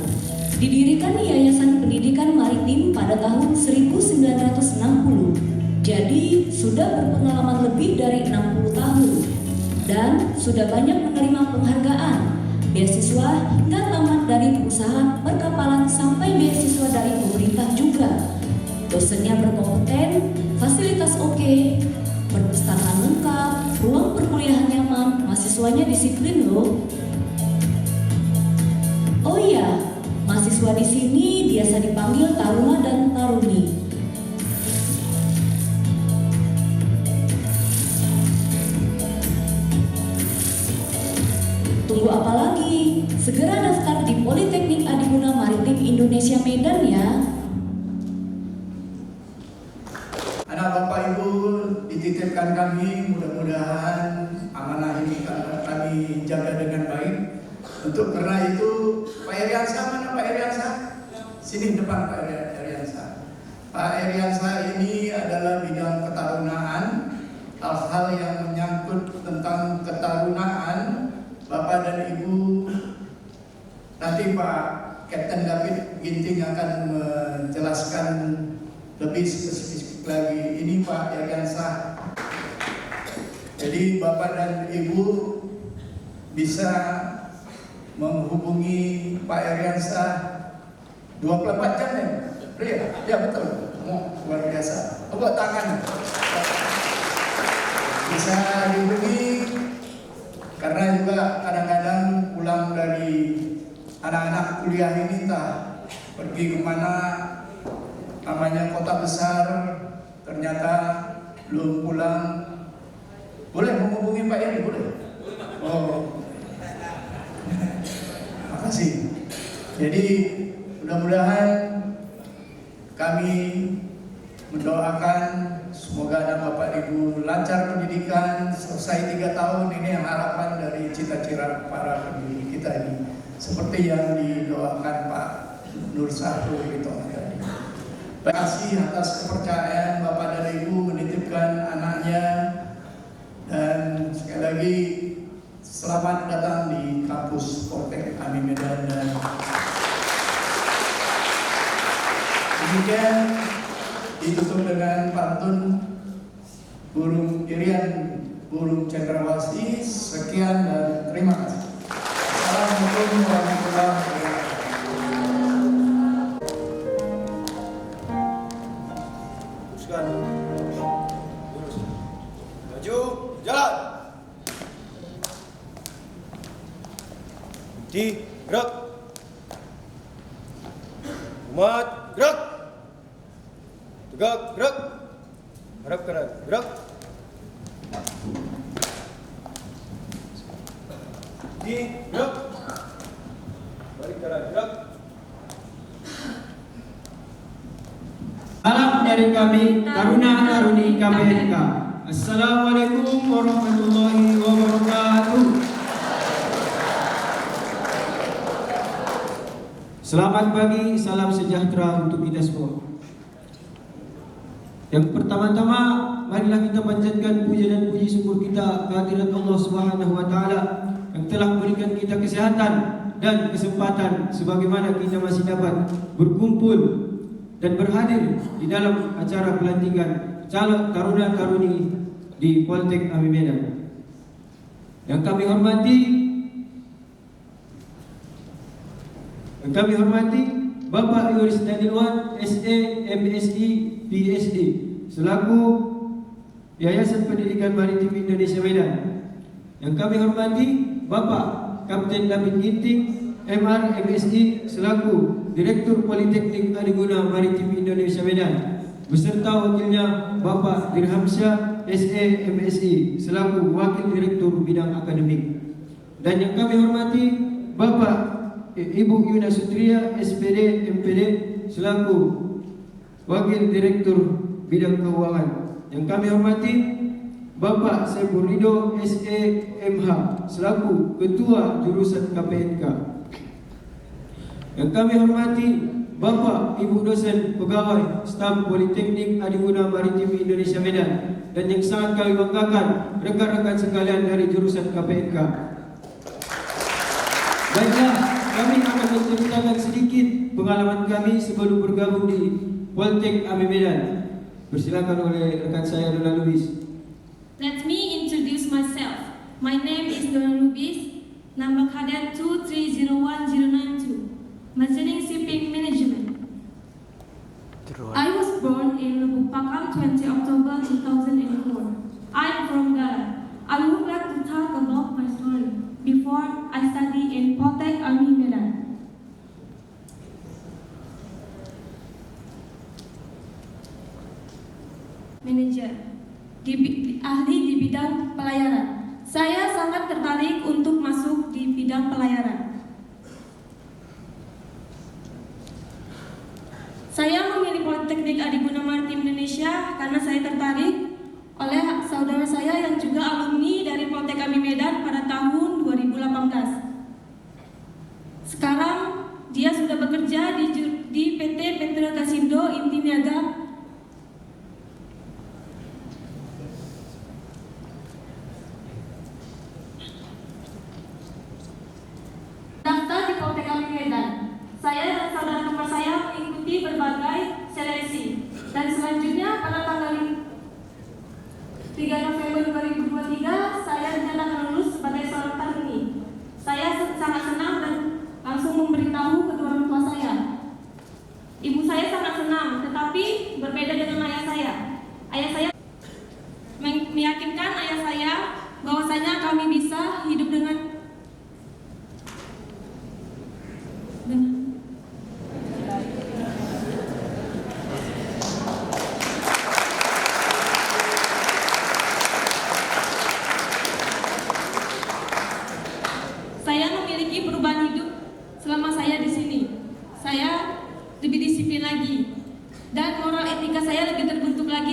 Didirikan Yayasan Pendidikan Maritim pada tahun 1960. Jadi sudah berpengalaman lebih dari 60 tahun dan sudah banyak menerima penghargaan, beasiswa hingga tamat dari perusahaan perkapalan sampai beasiswa dari pemerintah juga. Dosennya berkompeten, fasilitas oke, perpustakaan lengkap, ruang perkuliahan nyaman, mahasiswanya disiplin loh. Oh iya, mahasiswa di sini biasa dipanggil taruna dan taruni. Tunggu apa lagi? Segera daftar di Politeknik Adiguna Maritim Indonesia Medan ya. Anak Bapak Ibu dititipkan kami, mudah-mudahan amanah ini kami jaga dengan baik. Untuk karena itu, Pak Eriansa mana Pak Eriansa? Sini depan Pak Eriansa. Pak Eriansa ini adalah bidang ketarunaan, hal-hal yang menyangkut tentang ketarunaan. Bapak dan Ibu, nanti Pak Kapten David Ginting akan menjelaskan lebih spesifik lagi. Ini Pak Eriansa. Jadi Bapak dan Ibu bisa menghubungi Pak Eriansa 24 jam ya? Ya betul, luar biasa. Tepuk tangan. Bisa dihubungi karena juga kadang-kadang pulang dari anak-anak kuliah ini entah pergi kemana, namanya kota besar, ternyata belum pulang, Boleh menghubungi Pak Eri, boleh? Oh, makasih. Jadi mudah-mudahan kami mendoakan semoga anak Bapak Ibu lancar pendidikan, selesai 3 tahun ini yang harapan dari cita-cita para pendidik kita ini. Seperti yang didoakan Pak Nur Sahrul itu tadi. Terima kasih atas kepercayaan Bapak dan Ibu menitipkan anaknya, dan sekali lagi selamat datang di kampus Poltek AMI Medan. Dan demikian ditutup dengan pantun burung Irian burung cendrawasih. Sekian dan terima kasih. Assalamualaikum warahmatullahi wabarakatuh. Maju, jalan. Di gerak. Umat gerak. Tegak gerak. Harap kanan gerak. Di gerak. Balik kanan gerak. Salam dari kami, Taruna Taruni KPNK. Assalamualaikum warahmatullahi wabarakatuh. Selamat pagi, salam sejahtera untuk kita semua. Yang pertama-tama, marilah kita panjatkan puja dan puji syukur kita kehadirat Allah Subhanahu wa taala yang telah memberikan kita kesehatan dan kesempatan sebagaimana kita masih dapat berkumpul dan berhadir di dalam acara pelantikan calon taruna taruni di Poltek AMI Medan. Yang kami hormati Bapak Yoris Danilwan SE MSI PhD selaku Yayasan Pendidikan Maritim Indonesia Medan. Yang kami hormati Bapak Kapten David Ginting MR MSI selaku Direktur Politeknik Adiguna Maritim Indonesia Medan, beserta wakilnya Bapak Dirhamsyah SE MSI selaku Wakil Direktur Bidang Akademik. Dan yang kami hormati Bapak Ibu Yuna Sutria SPD MPD selaku Wakil Direktur Bidang Keuangan. Yang kami hormati Bapak Saiful Ridho SE MH selaku Ketua Jurusan KPNK. Yang kami hormati Bapak Ibu dosen pegawai staf Politeknik Adiguna Maritim Indonesia Medan, dan yang sangat kami banggakan rekan-rekan sekalian dari jurusan KPNK. Baiklah, kami akan menceritakan sedikit pengalaman kami sebelum bergabung di Poltek AMI Medan. Persilakan oleh rekan saya Dona Lubis. Let me introduce myself. My name is Dona Lubis, number cadet 2301092. Majoring Shipping Management. I was born in Lubuk Pakam 20 October 2004. I am from Garut. I would like to talk about my story before I study in Poltek AMI Medan. Manager, ahli di bidang pelayaran. Saya sangat tertarik untuk masuk di bidang pelayaran. Saya memilih Politeknik Adiguna Maritim Indonesia karena saya tertarik oleh saudara saya yang juga alumni dari Poltek AMI Medan pada tahun 2018. Sekarang dia sudah bekerja di PT Petra Kasindo Inti Niaga.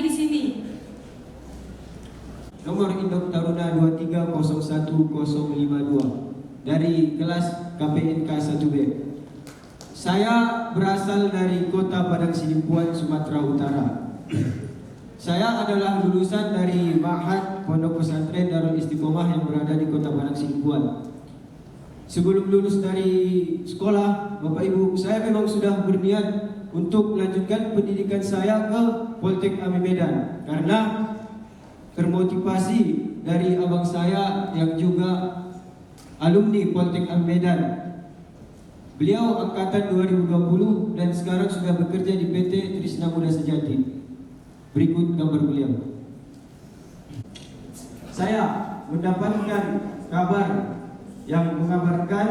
lagi di sini. Nomor induk taruna 2301052 dari kelas KPNK 1B. Saya berasal dari Kota Padang Sidimpuan, Sumatera Utara. Saya adalah lulusan dari Ma'had Pondok Pesantren Darul Istiqomah yang berada di Kota Padang Sidimpuan. Sebelum lulus dari sekolah, Bapak Ibu, saya memang sudah berniat untuk melanjutkan pendidikan saya ke Poltek Ami Medan karena termotivasi dari abang saya yang juga alumni Poltek Ami Medan. Beliau angkatan 2020 dan sekarang sudah bekerja di PT Trisna Muda Sejati. Berikut gambar beliau. Saya mendapatkan kabar yang mengabarkan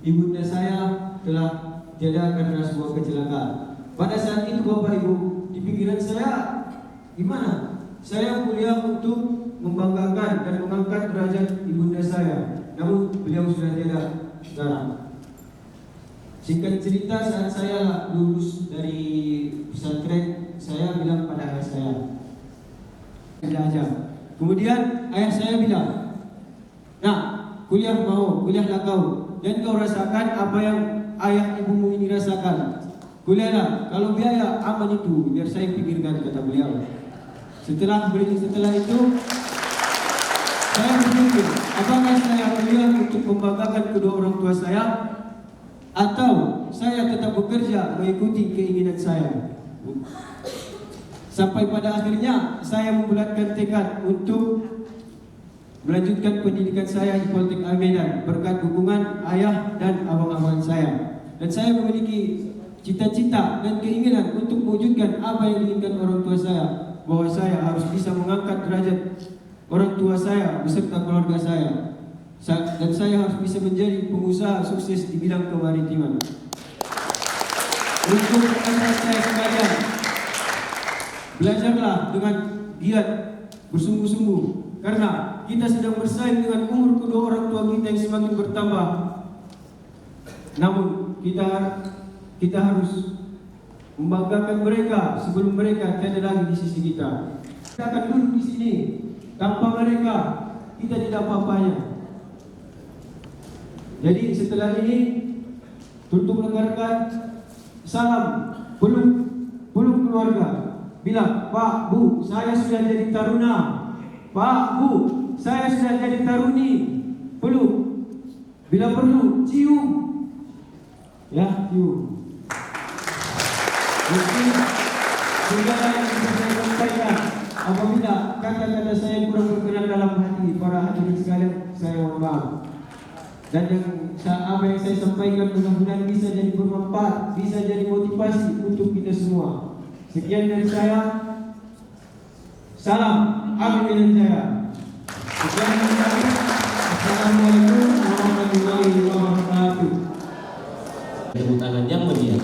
ibunda saya telah tiada karena sebuah kecelakaan. Pada saat itu Bapak Ibu, di pikiran saya gimana? Saya kuliah untuk membanggakan dan mengangkat derajat ibunda saya. Namun beliau sudah tiada sekarang. Singkat cerita, saat saya lulus dari pesantren, saya bilang pada ayah saya, tidak aja. Kemudian ayah saya bilang, nah, kuliah mau, kuliahlah kau, dan kau rasakan apa yang ayah ibumu ini rasakan. Kuliahlah, kalau biaya aman itu, biar saya pikirkan, kata beliau. Setelah itu, saya berpikir, apakah saya kuliah untuk membanggakan kedua orang tua saya, atau saya tetap bekerja mengikuti keinginan saya. Sampai pada akhirnya saya membulatkan tekad untuk melanjutkan pendidikan saya di Poltek Ami Medan berkat dukungan ayah dan abang-abang saya. Dan saya memiliki cita-cita dan keinginan untuk mewujudkan apa yang diinginkan orang tua saya, bahwa saya harus bisa mengangkat derajat orang tua saya beserta keluarga saya. Dan saya harus bisa menjadi pengusaha sukses di bidang kemaritiman. Untuk rekan-rekan saya sekalian, belajarlah dengan giat, bersungguh-sungguh, karena kita sedang bersaing dengan umur kedua orang tua kita yang semakin bertambah. Namun kita harus membanggakan mereka sebelum mereka tiada lagi di sisi kita. Kita akan duduk di sini, tanpa mereka kita tidak apa-apanya. Jadi setelah ini tutup rekan-rekan, salam peluk keluarga. Bilang, Pak, Bu, saya sudah jadi taruna. Pak, Bu, saya sudah jadi taruni. Peluk. Bila perlu, cium. Ya, cium. Mungkin segala yang bisa saya sampaikan. Apabila kata-kata saya kurang berkenan dalam hati para hadirin sekalian, saya mohon maaf. Dan apa yang saya sampaikan mudah-mudahan bisa jadi bermanfaat, bisa jadi motivasi untuk kita semua. Sekian dari saya. Salam Ami Medan Jaya. Assalamualaikum warahmatullahi wabarakatuh. Tepuk tangan yang meriah.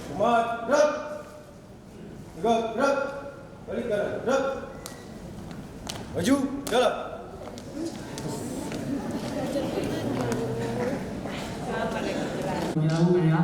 Semangat, gerak. Tegak, gerak. Balik kanan, gerak. Maju, jalan. Jauh ya.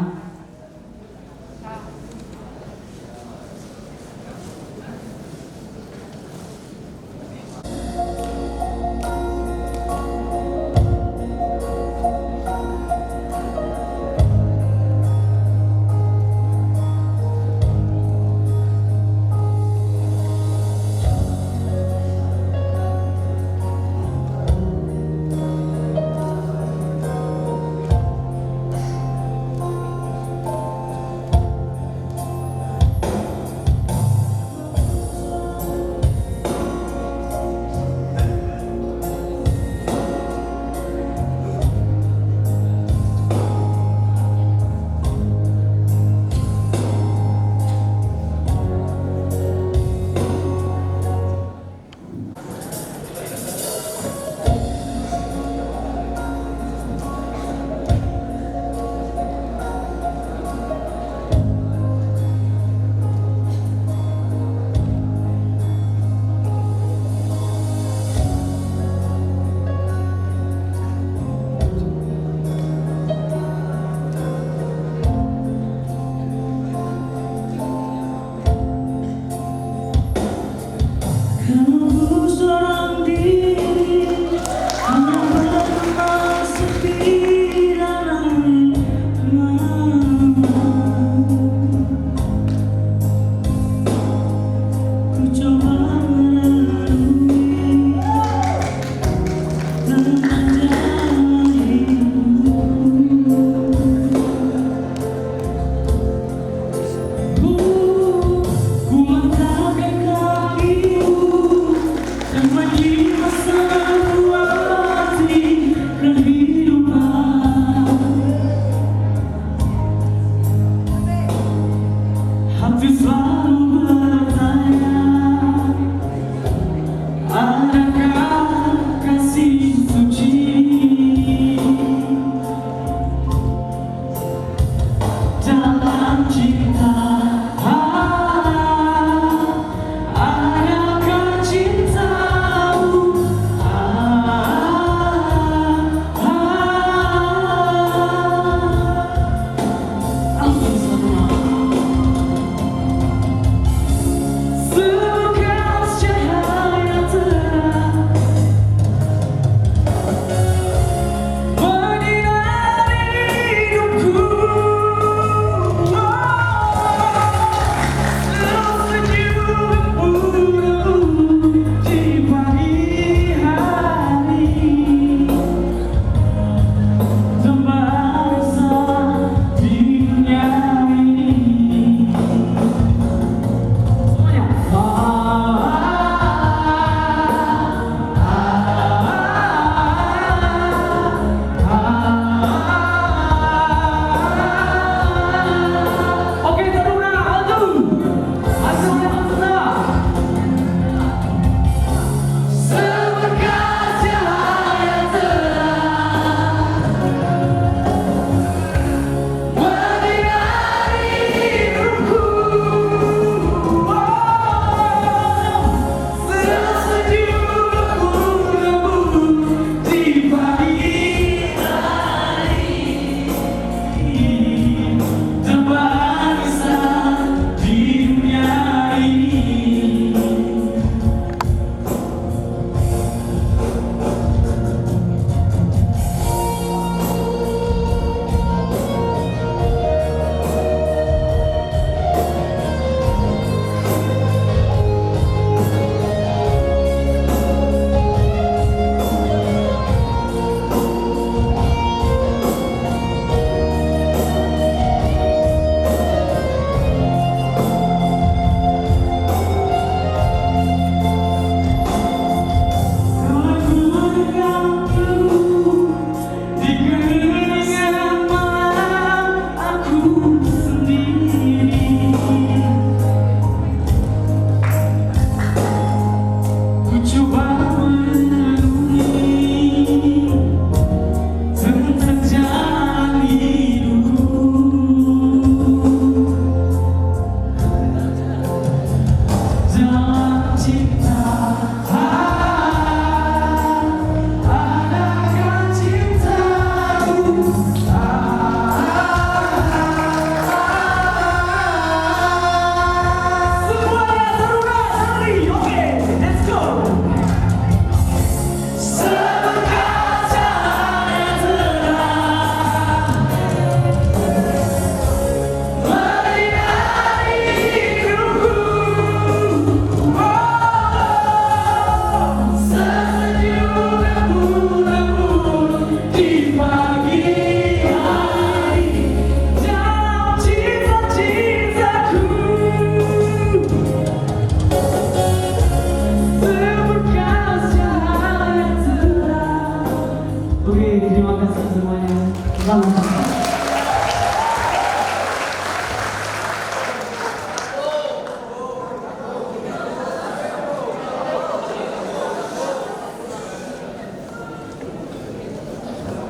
Hati selalu bertanya, adakah kasih suci dalam cinta? Adakah cintamu? Sebekas cahaya terang menyinari hidupku.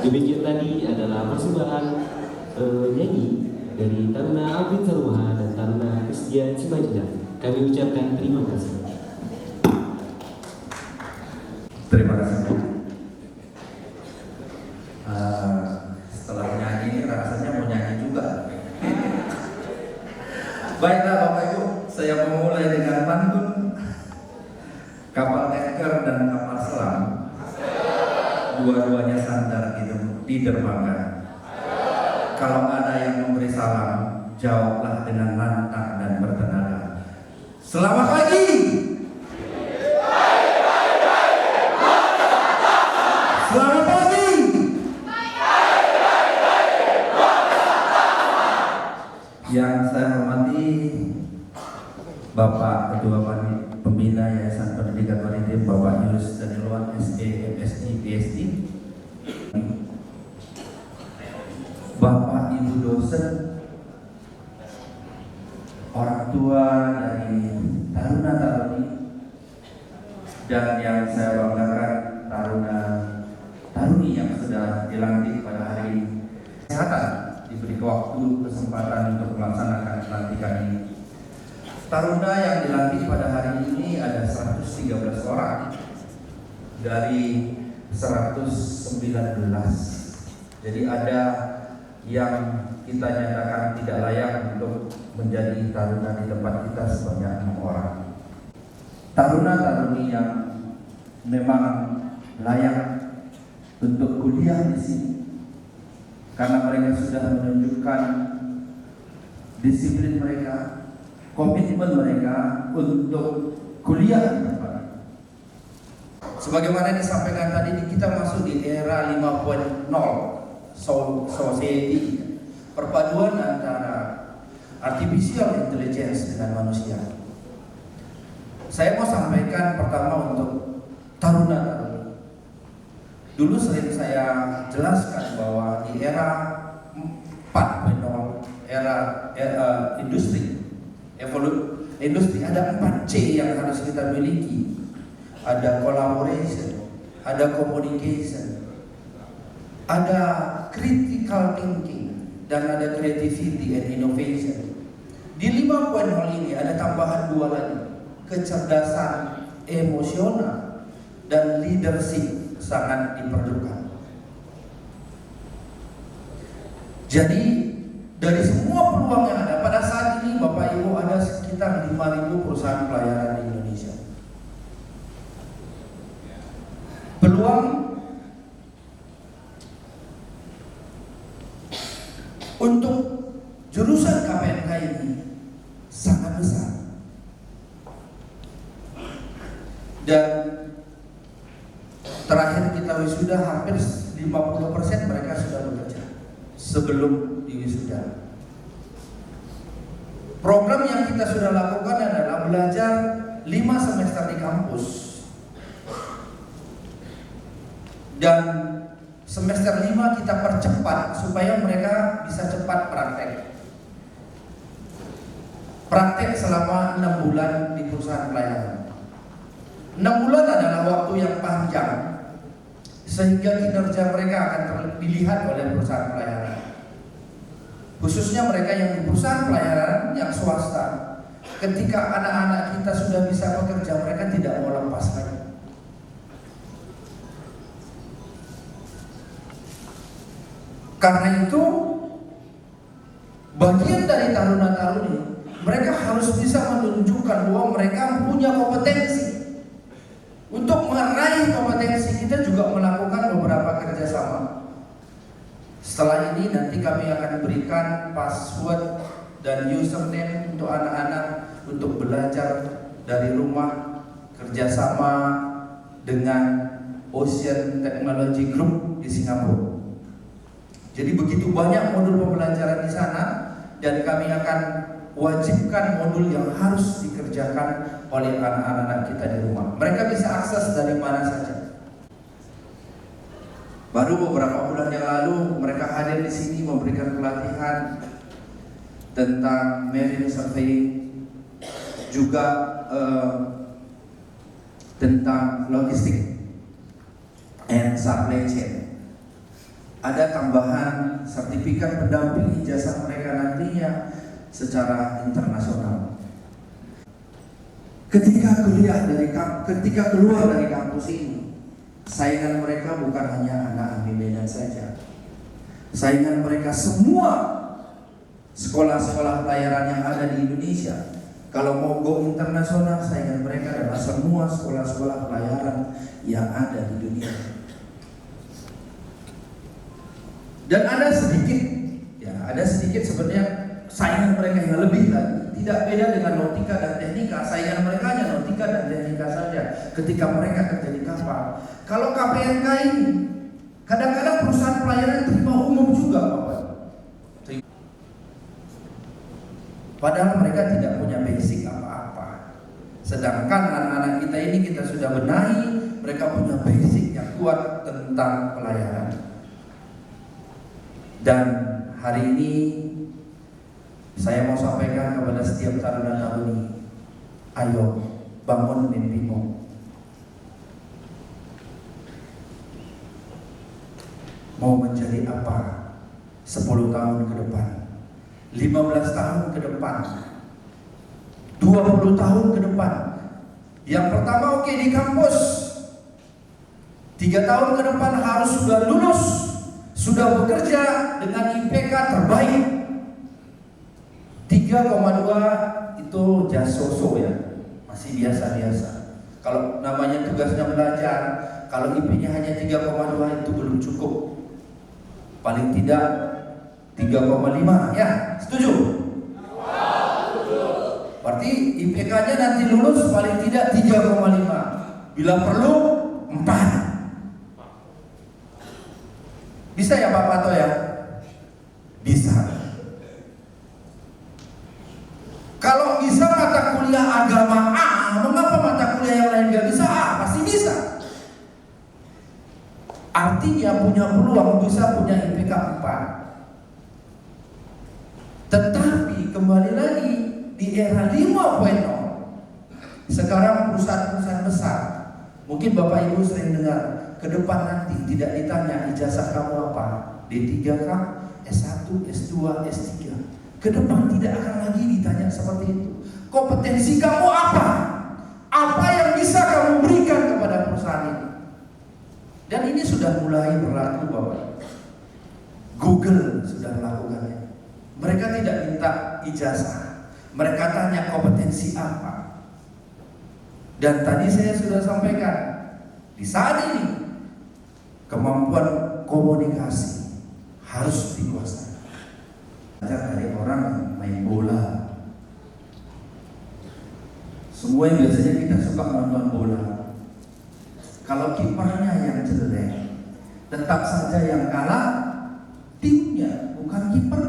Demikian tadi adalah persembahan nyanyi dari Taruna Alvin Saruha dan Taruna Christian Cimajadah. Kami ucapkan terima kasih. Terima kasih. Setelah nyanyi rasanya mau nyanyi juga. Baiklah Bapak Ibu, saya memulai dengan pantun kapal tanker dan kapal selam. Dua-duanya sandar di dermaga. Kalau ada yang memberi salam, jawablah dengan lantang dan bertenaga. Selamat pagi. Selamat pagi. Yang saya hormati Bapak Ketua Pembina Yayasan Pendidikan Maritim Bapak Yunus Danielwan SE, MSI, PhD, Bapak Ibu dosen, orang tua dari taruna-taruni, dan yang saya banggakan taruna-taruni yang sudah dilantik pada hari ini. Kesehatan diberi waktu kesempatan untuk melaksanakan pelantikan ini. Taruna yang dilantik pada hari ini ada 113 orang dari 119. Jadi ada yang kita nyatakan tidak layak untuk menjadi taruna di tempat kita sebanyak 6 orang. Taruna-taruni yang memang layak untuk kuliah di sini karena mereka sudah menunjukkan disiplin mereka, komitmen mereka untuk kuliah di tempat. Sebagaimana disampaikan tadi, kita masuk di era 5.0 society, perpaduan antara artificial intelligence dengan manusia. Saya mau sampaikan pertama untuk taruna-taruni. Dulu sering saya jelaskan bahwa di era 4.0, era industri ada 4C yang harus kita miliki. Ada collaboration, ada communication, ada critical thinking, dan ada creativity and innovation. Di 5.0 ini ada tambahan 2 lagi, kecerdasan emosional dan leadership sangat diperlukan. Jadi dari semua peluang yang ada pada saat ini, Bapak Ibu, ada sekitar 5.000 perusahaan pelayaran di Indonesia. Peluang untuk jurusan KPNK ini sangat besar. Dan terakhir kita wisuda hampir 50% mereka sudah bekerja sebelum diwisuda. Program yang kita sudah lakukan adalah belajar 5 semester di kampus, dan semester 5 kita percepat supaya mereka bisa cepat praktek. Praktek selama 6 bulan di perusahaan pelayaran. 6 bulan adalah waktu yang panjang sehingga kinerja mereka akan dilihat oleh perusahaan pelayaran. Khususnya mereka yang di perusahaan pelayaran yang swasta. Ketika anak-anak kita sudah bisa bekerja, mereka tidak mau lepas lagi. Karena itu, bagian dari taruna-taruni, mereka harus bisa menunjukkan bahwa mereka punya kompetensi. Untuk meraih kompetensi, kita juga melakukan beberapa kerjasama. Setelah ini nanti kami akan berikan password dan username untuk anak-anak untuk belajar dari rumah, kerjasama dengan Ocean Technology Group di Singapura. Jadi begitu banyak modul pembelajaran di sana, dan kami akan wajibkan modul yang harus dikerjakan oleh anak-anak kita di rumah. Mereka bisa akses dari mana saja. Baru beberapa bulan yang lalu mereka hadir di sini memberikan pelatihan tentang marine surveying, juga tentang logistik and supply chain. Ada tambahan sertifikat pendamping ijazah mereka nantinya secara internasional. Ketika keluar dari kampus ini, saingan mereka bukan hanya anak ambil Medan saja. Saingan mereka semua sekolah-sekolah pelayaran yang ada di Indonesia. Kalau mau go internasional, saingan mereka adalah semua sekolah-sekolah pelayaran yang ada di dunia. Dan ada sedikit sebenarnya saingan mereka yang lebih lagi. Tidak beda dengan nautika dan teknika. Saingan mereka hanya nautika dan teknika saja ketika mereka kerja di kapal. Kalau KPNK ini, kadang-kadang perusahaan pelayaran terima umum juga, Bapak. Padahal mereka tidak punya basic apa-apa. Sedangkan anak-anak kita ini kita sudah benahi, mereka punya basic yang kuat tentang pelayaran. Dan hari ini Saya mau sampaikan kepada setiap taruna-taruni, ayo bangun mimpimu. Mau menjadi apa 10 tahun ke depan, 15 tahun ke depan, 20 tahun ke depan. Yang pertama oke, di kampus 3 tahun ke depan harus sudah lulus, sudah bekerja dengan IPK terbaik. 3,2 itu jasoso ya, masih biasa-biasa. Kalau namanya tugasnya belajar, kalau IP-nya hanya 3,2 itu belum cukup. Paling tidak 3,5 ya, setuju? Berarti IPK-nya nanti lulus paling tidak 3,5. Bila perlu 4. Bisa ya Pak Pato ya? Bisa. Kalau bisa mata kuliah agama A, mengapa mata kuliah yang lain gak bisa A? Pasti bisa. Artinya punya peluang bisa punya IPK 4. Tetapi kembali lagi di era 5.0, sekarang perusahaan-perusahaan besar, mungkin Bapak Ibu sering dengar, ke depan nanti tidak ditanya ijazah kamu apa, D3 kah, S1, S2, S3. Ke depan tidak akan lagi ditanya seperti itu. Kompetensi kamu apa? Apa yang bisa kamu berikan kepada perusahaan ini? Dan ini sudah mulai berlaku Bapak. Google sudah melakukannya. Mereka tidak minta ijazah, mereka tanya kompetensi apa. Dan tadi saya sudah sampaikan, di saat ini kemampuan komunikasi harus dikuasai. Belajar dari orang yang main bola. Semua yang biasanya kita suka nonton bola. Kalau kipernya yang jelek, tetap saja yang kalah timnya, bukan kiper.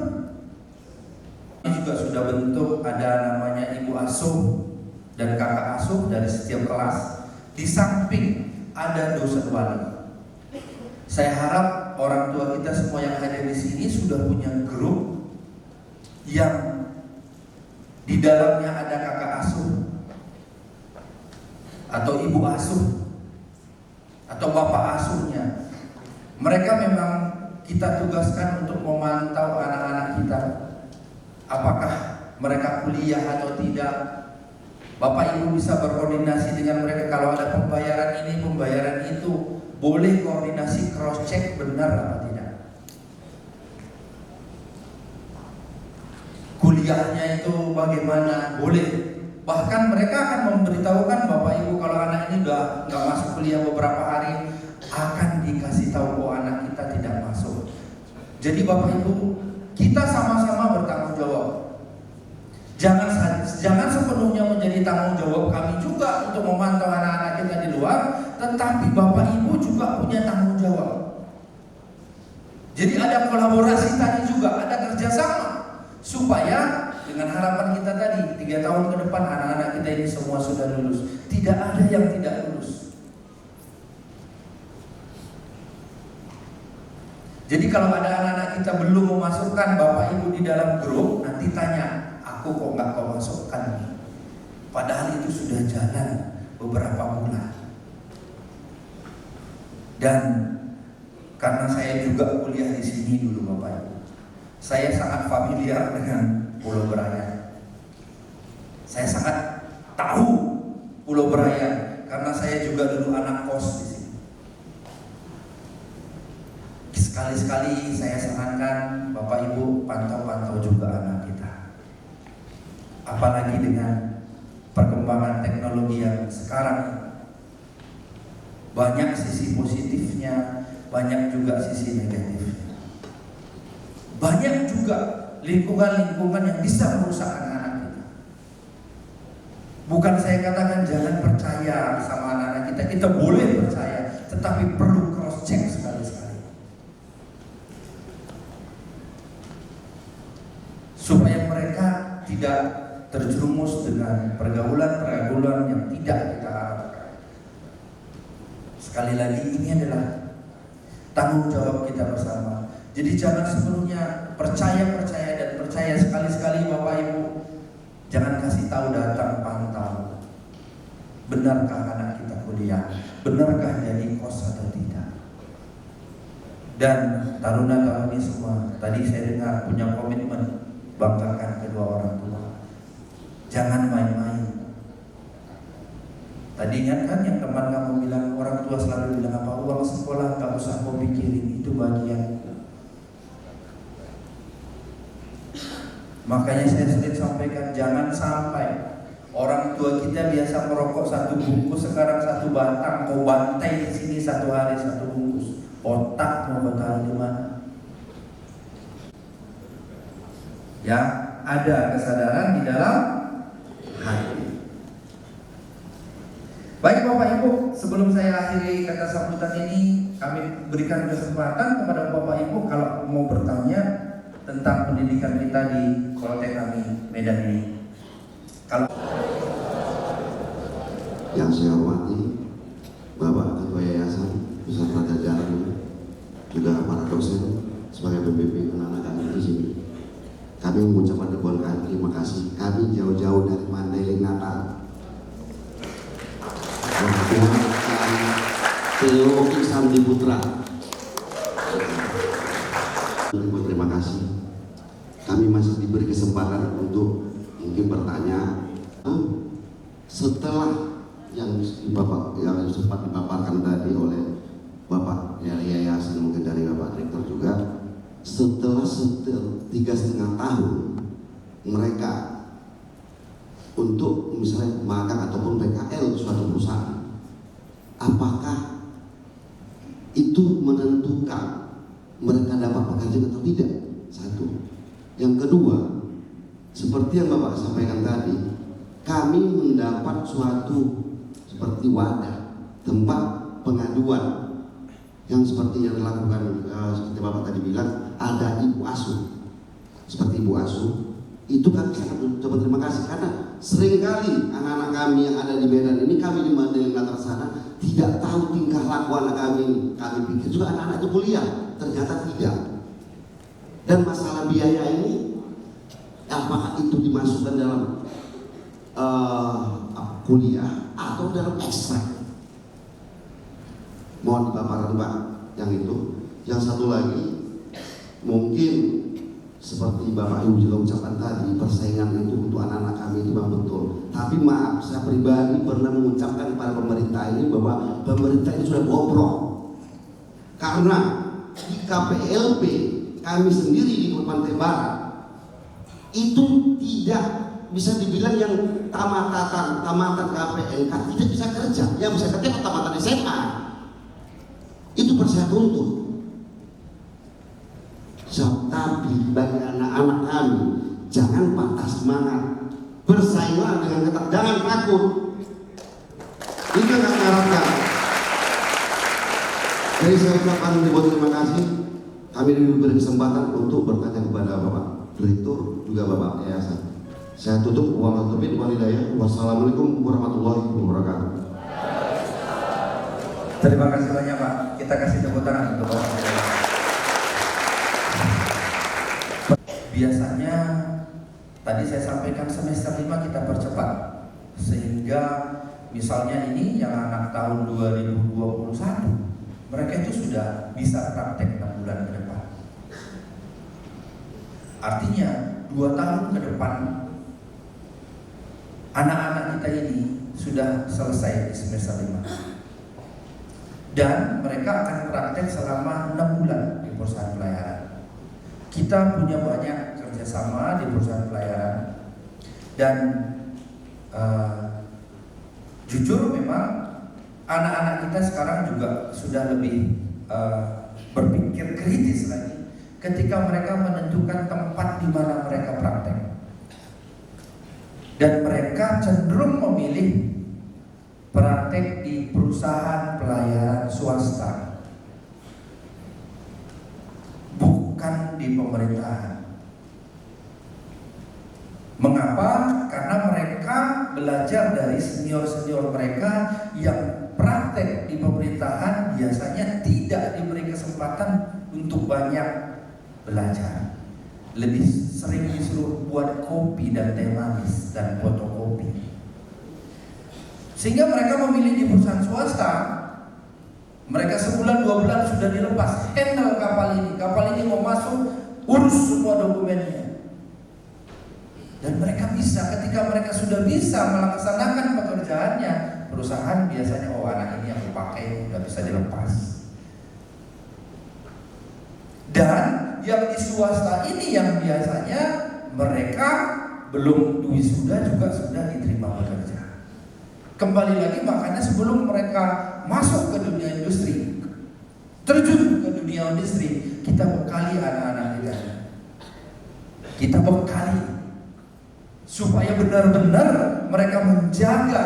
Ini juga sudah bentuk, ada namanya ibu asuh dan kakak asuh dari setiap kelas. Di samping ada dosen wali. Saya harap orang tua kita semua yang hadir di sini sudah punya grup yang di dalamnya ada kakak asuh atau ibu asuh atau bapak asuhnya. Mereka memang kita tugaskan untuk memantau anak-anak kita, apakah mereka kuliah atau tidak. Bapak Ibu bisa berkoordinasi dengan mereka. Kalau ada pembayaran ini, pembayaran itu, boleh koordinasi cross check benar atau tidak. Kuliahnya itu bagaimana, boleh. Bahkan mereka akan memberitahukan Bapak Ibu kalau anak ini udah nggak masuk kuliah beberapa hari, akan dikasih tahu oh anak kita tidak masuk. Jadi Bapak Ibu, kita sama-sama bertanggung jawab. Jangan sepenuhnya menjadi tanggung jawab kami juga untuk memantau anak-anak kita di luar, tetapi Bapak Ibu juga punya tanggung jawab. Jadi ada kolaborasi tadi juga, ada kerjasama supaya dengan harapan kita tadi 3 tahun ke depan anak-anak kita ini semua sudah lulus. Tidak ada yang tidak lulus. Jadi kalau ada anak-anak kita belum memasukkan Bapak Ibu di dalam grup, nanti tanya, aku kok nggak kau masukkan nih? Padahal itu sudah jalan beberapa bulan. Dan karena saya juga kuliah di sini dulu Bapak Ibu, saya sangat familiar dengan Pulau Beraya. Saya sangat tahu Pulau Beraya karena saya juga dulu anak kos di sini. Sekali-sekali saya sarankan Bapak Ibu pantau-pantau juga anak kita. Apalagi dengan perkembangan teknologi yang sekarang, banyak sisi positifnya, banyak juga sisi negatifnya. Banyak juga lingkungan-lingkungan yang bisa merusak anak-anak kita. Bukan saya katakan jangan percaya sama anak-anak kita, kita boleh percaya, tetapi perlu cross check sekali-sekali supaya mereka tidak terjerumus dengan pergaulan-pergaulan yang tidak kita harapkan. Sekali lagi, ini adalah tanggung jawab kita bersama. Jadi jangan sepenuhnya percaya dan percaya, sekali-sekali Bapak Ibu jangan kasih tahu, datang pantau. Benarkah anak kita kuliah? Benarkah jadi kos atau tidak? Dan taruna-taruni semua, tadi saya dengar punya komitmen banggakan kedua orang tua. Jangan main-main. Tadi ingat kan yang teman kamu bilang, orang tua selalu bilang apa? Uang sekolah gak usah kau pikirin, itu bagian. Makanya saya sering sampaikan, jangan sampai orang tua kita biasa merokok 1 bungkus, sekarang 1 batang, kau bantai di sini 1 hari 1 bungkus. Otak mau taruh di mana? Ya, ada kesadaran di dalam hati. Baik Bapak Ibu, sebelum saya akhiri kata sambutan ini, kami berikan kesempatan kepada Bapak Ibu kalau mau bertanya tentang pendidikan kita di Poltek kami Medan ini. Kalau yang saya hormati Bapak Ketua Yayasan beserta jajaran, juga para dosen sebagai pembimbing anak-anak kami di sini. Kami mengucapkan ribuan kali terima kasih. Kami jauh-jauh dari Mandailing Natal. Teo Sandi Putra. Terima kasih. Kami masih diberi kesempatan untuk mungkin bertanya. Setelah yang sempat dipaparkan tadi oleh Bapak dari Yayasan, mungkin dari Bapak Rektor juga, setelah 3,5 tahun mereka untuk misalnya magang ataupun PKL suatu perusahaan, apakah itu menentukan mereka dapat pekerjaan atau tidak? Satu. Yang kedua, seperti yang Bapak sampaikan tadi, kami mendapat suatu seperti wadah, tempat pengaduan yang seperti yang dilakukan seperti Bapak tadi bilang, ada ibu asuh. Seperti ibu asuh, itu kami sangat mengucapkan terima kasih, karena seringkali anak-anak kami yang ada di Medan ini, kami di Mandailing Natal sana tidak tahu tingkah laku anak kami ini. Kami pikir juga anak-anak itu kuliah, ternyata tidak. Dan masalah biaya ini, apakah itu dimasukkan dalam kuliah atau dalam ekstra? Mohon dipaparkan Pak yang itu. Yang satu lagi, mungkin seperti Bapak Ibu juga ucapkan tadi, persaingan itu untuk anak-anak kami itu memang betul. Tapi maaf, saya pribadi pernah mengucapkan kepada pemerintah ini bahwa pemerintah ini sudah bobrok. Karena di KPLP kami sendiri di Pantai Barat itu tidak bisa dibilang yang tamatan KPLK tidak bisa kerja. Yang bisa kerja tamatan SMA. Itu persiapan untuk. Tapi bagi anak-anak kami, jangan patah semangat, bersainglah dengan ketat, jangan takut. Itu yang kami harapkan. Jadi saya ucapkan terima kasih. Kami diberi kesempatan untuk bertanya kepada Bapak Direktur juga Bapak Yayasan. Saya tutup. Wassalamualaikum warahmatullahi wabarakatuh. Terima kasih banyak Pak. Kita kasih tepuk tangan untuk Bapak. Biasanya tadi saya sampaikan semester 5 kita percepat, sehingga misalnya ini yang anak tahun 2021 mereka itu sudah bisa praktek 6 bulan ke depan. Artinya 2 tahun ke depan anak-anak kita ini sudah selesai di semester 5 dan mereka akan praktek selama 6 bulan di perusahaan pelayaran. Kita punya banyak kerjasama di perusahaan pelayaran dan jujur memang anak-anak kita sekarang juga sudah lebih berpikir kritis lagi ketika mereka menentukan tempat di mana mereka praktek, dan mereka cenderung memilih praktek di perusahaan pelayaran swasta, bukan di pemerintahan. Mengapa? Karena mereka belajar dari senior-senior mereka yang praktek di pemerintahan biasanya tidak diberi kesempatan untuk banyak belajar, lebih sering disuruh buat kopi dan teh manis dan fotokopi. Sehingga mereka memilih di perusahaan swasta. Mereka sebulan 2 bulan sudah dilepas, handle kapal ini mau masuk, urus semua dokumennya. Dan mereka bisa, ketika mereka sudah bisa melaksanakan pekerjaannya, perusahaan biasanya, oh anak ini aku pakai, udah bisa dilepas. Dan yang di swasta ini yang biasanya mereka belum wisuda juga sudah diterima bekerja. Kembali lagi, makanya sebelum mereka masuk ke dunia industri, terjun ke dunia industri, kita bekali anak-anak kita. Kita bekali supaya benar-benar mereka menjaga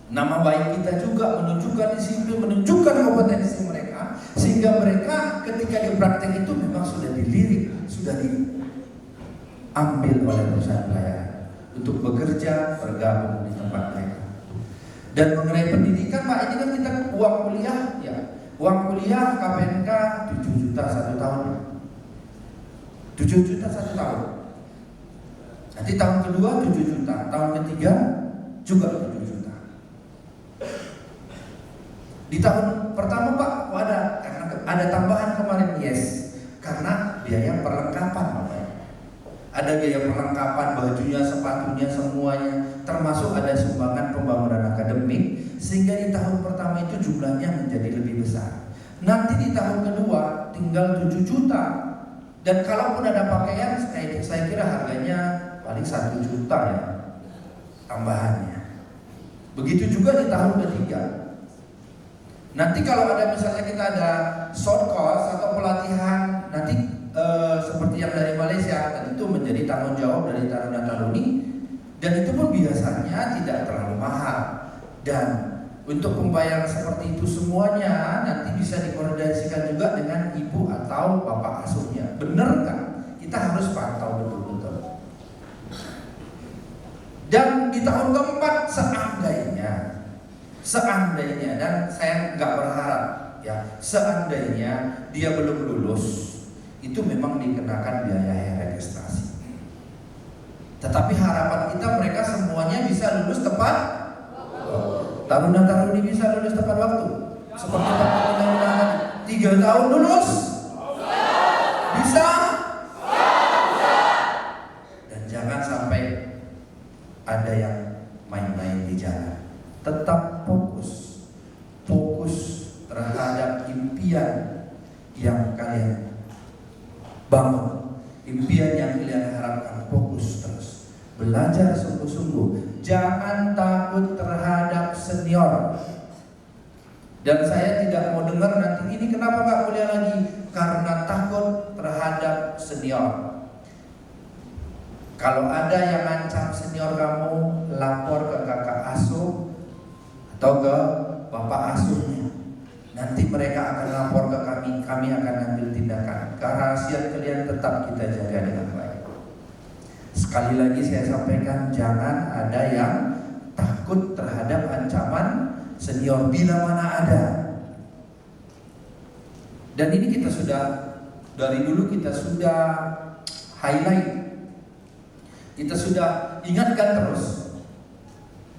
nama baik kita juga, menunjukkan disiplin, menunjukkan kompetensi mereka, sehingga mereka ketika di praktek itu memang sudah dilirik, sudah diambil oleh perusahaan pelayanan untuk bekerja, bergabung di tempat mereka. Dan mengenai pendidikan, Pak, ini kan kita uang kuliah, ya, uang kuliah KPNK 7 juta 1 tahun, 7 juta 1 tahun. Nanti tahun kedua 7 juta, tahun ketiga juga 7 juta. Di tahun pertama, Pak, karena ada tambahan kemarin, yes, karena biaya perlengkapan, Pak. Ada biaya perlengkapan, bajunya, sepatunya, semuanya, termasuk ada sumbangan pembangunan akademik, sehingga di tahun pertama itu jumlahnya menjadi lebih besar. Nanti di tahun kedua tinggal 7 juta. Dan kalaupun ada pakaian, saya kira harganya paling 1 juta ya tambahannya. Begitu juga di tahun ketiga. Nanti kalau ada misalnya kita ada short course atau pelatihan, nanti seperti yang dari Malaysia, dan itu menjadi tanggung jawab dari Taruna Taruni, dan itu pun biasanya tidak terlalu mahal. Dan untuk pembayaran seperti itu semuanya nanti bisa dikoordinasikan juga dengan ibu atau bapak asuhnya. Benar nggak? Kita harus pantau betul-betul. Dan di tahun keempat seandainya, dan saya nggak berharap ya, seandainya dia belum lulus, itu memang dikenakan biaya registrasi. Tetapi harapan kita mereka semuanya bisa lulus tepat. Taruna-taruni bisa lulus tepat waktu. Seperti undang-undang 3 tahun lulus. Bisa? Dan jangan sampai ada yang main-main di jalan. Tetap fokus terhadap impian yang kalian bangun, impian yang kalian harapkan. Fokus terus, belajar sungguh-sungguh, jangan takut terhadap senior. Dan saya tidak mau dengar nanti ini kenapa nggak kuliah lagi, karena takut terhadap senior. Kalau ada yang ngancam senior kamu, lapor ke kakak asuh atau ke bapak asuhnya. Nanti mereka akan lapor ke kami akan ambil tindakan. Kerahasiaan kalian tetap kita jaga dengan baik. Sekali lagi saya sampaikan, jangan ada yang takut terhadap ancaman senior bila mana ada. Dan ini kita sudah, dari dulu kita sudah highlight, kita sudah ingatkan terus.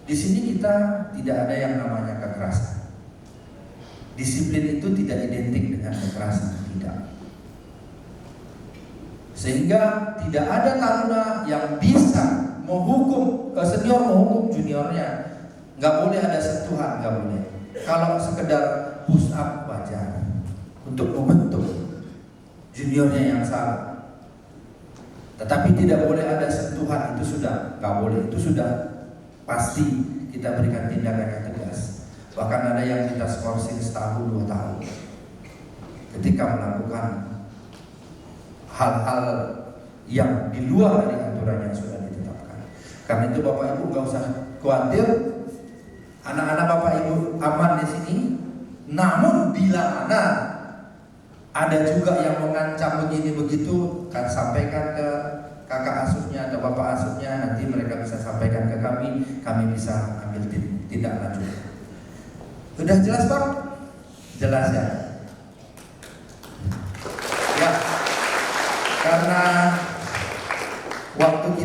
Di sini kita tidak ada yang namanya kekerasan. Disiplin itu tidak identik dengan kekerasan, tidak. Sehingga tidak ada taruna yang bisa menghukum senior, menghukum juniornya. Nggak boleh ada sentuhan, nggak boleh. Kalau sekedar push up wajar untuk membentuk juniornya yang salah. Tetapi tidak boleh ada sentuhan, itu sudah nggak boleh, itu sudah pasti kita berikan tindakan yang tegas. Bahkan ada yang kita skorsing setahun 2 tahun ketika melakukan hal-hal yang di luar dari aturan yang sudah ditetapkan. Karena itu Bapak Ibu nggak usah khawatir, anak-anak Bapak Ibu aman di sini. Namun bila mana ada juga yang mengancam begini begitu, kan sampaikan ke kakak asuhnya atau bapak asuhnya, nanti mereka bisa sampaikan ke kami bisa ambil tindak lanjut. Sudah jelas Pak? Jelas ya? Ya, karena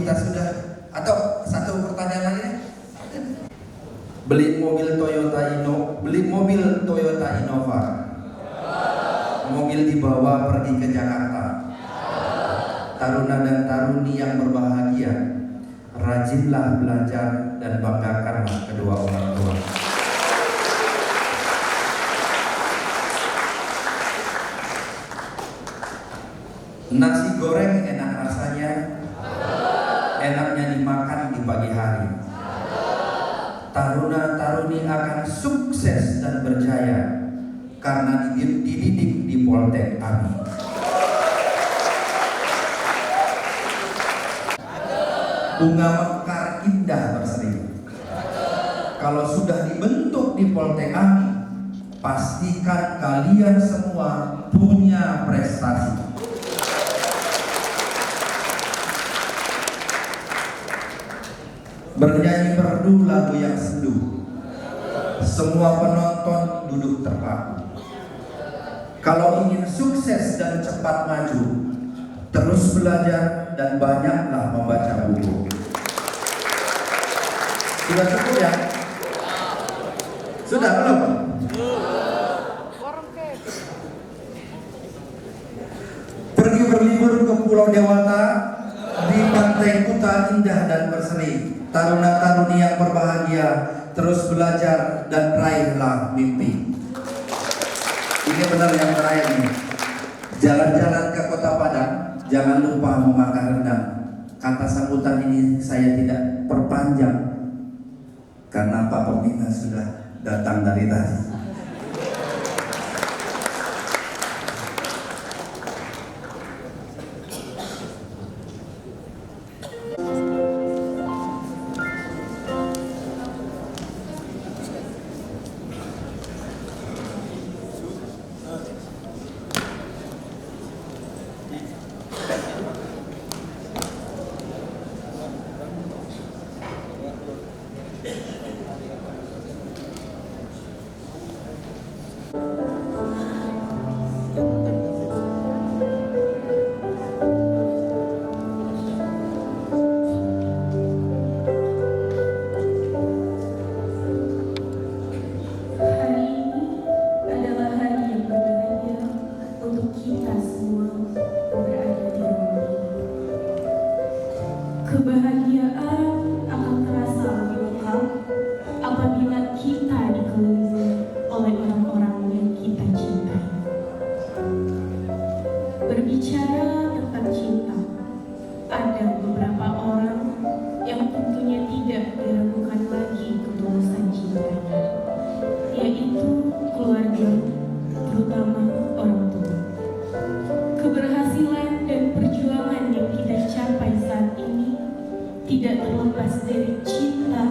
kita sudah, atau satu pertanyaan lagi. Beli mobil Toyota Innova. Mobil dibawa pergi ke Jakarta. Taruna dan taruni yang berbahagia, rajinlah belajar dan banggakanlah kedua orang tua. Nasi goreng enak rasanya, enaknya dimakan di pagi hari. Taruna-taruni akan sukses dan berjaya karena dididik di Poltek AMI. Bunga mekar indah berseri. Kalau sudah dibentuk di Poltek AMI, pastikan kalian semua punya prestasi. Bernyanyi merdu lagu yang sendu, semua penonton duduk terpaku. Kalau ingin sukses dan cepat maju, terus belajar dan banyaklah membaca buku. Sudah cukup ya? Sudah belum? Pergi berlibur ke Pulau Dewata, di pantai Kuta indah dan berseri. Taruna-taruni yang berbahagia, terus belajar dan raihlah mimpi. Ini benar yang terakhir nih. Jalan-jalan ke Kota Padang, jangan lupa memakan rendang. Kata sambutan ini saya tidak perpanjang karena Pak Pembina sudah datang dari tadi. Kebahagiaan akan terasa lebih lengkap apabila kita dikelilingi oleh orang-orang yang kita cintai. Berbicara tentang cinta, ada beberapa orang yang tentunya tidak diragukan lagi ketulusan cintanya, yaitu keluarga, terutama orang tua. Keberhasilan dan perjuangan yang kita capai saat ini tidak terlepas dari cinta,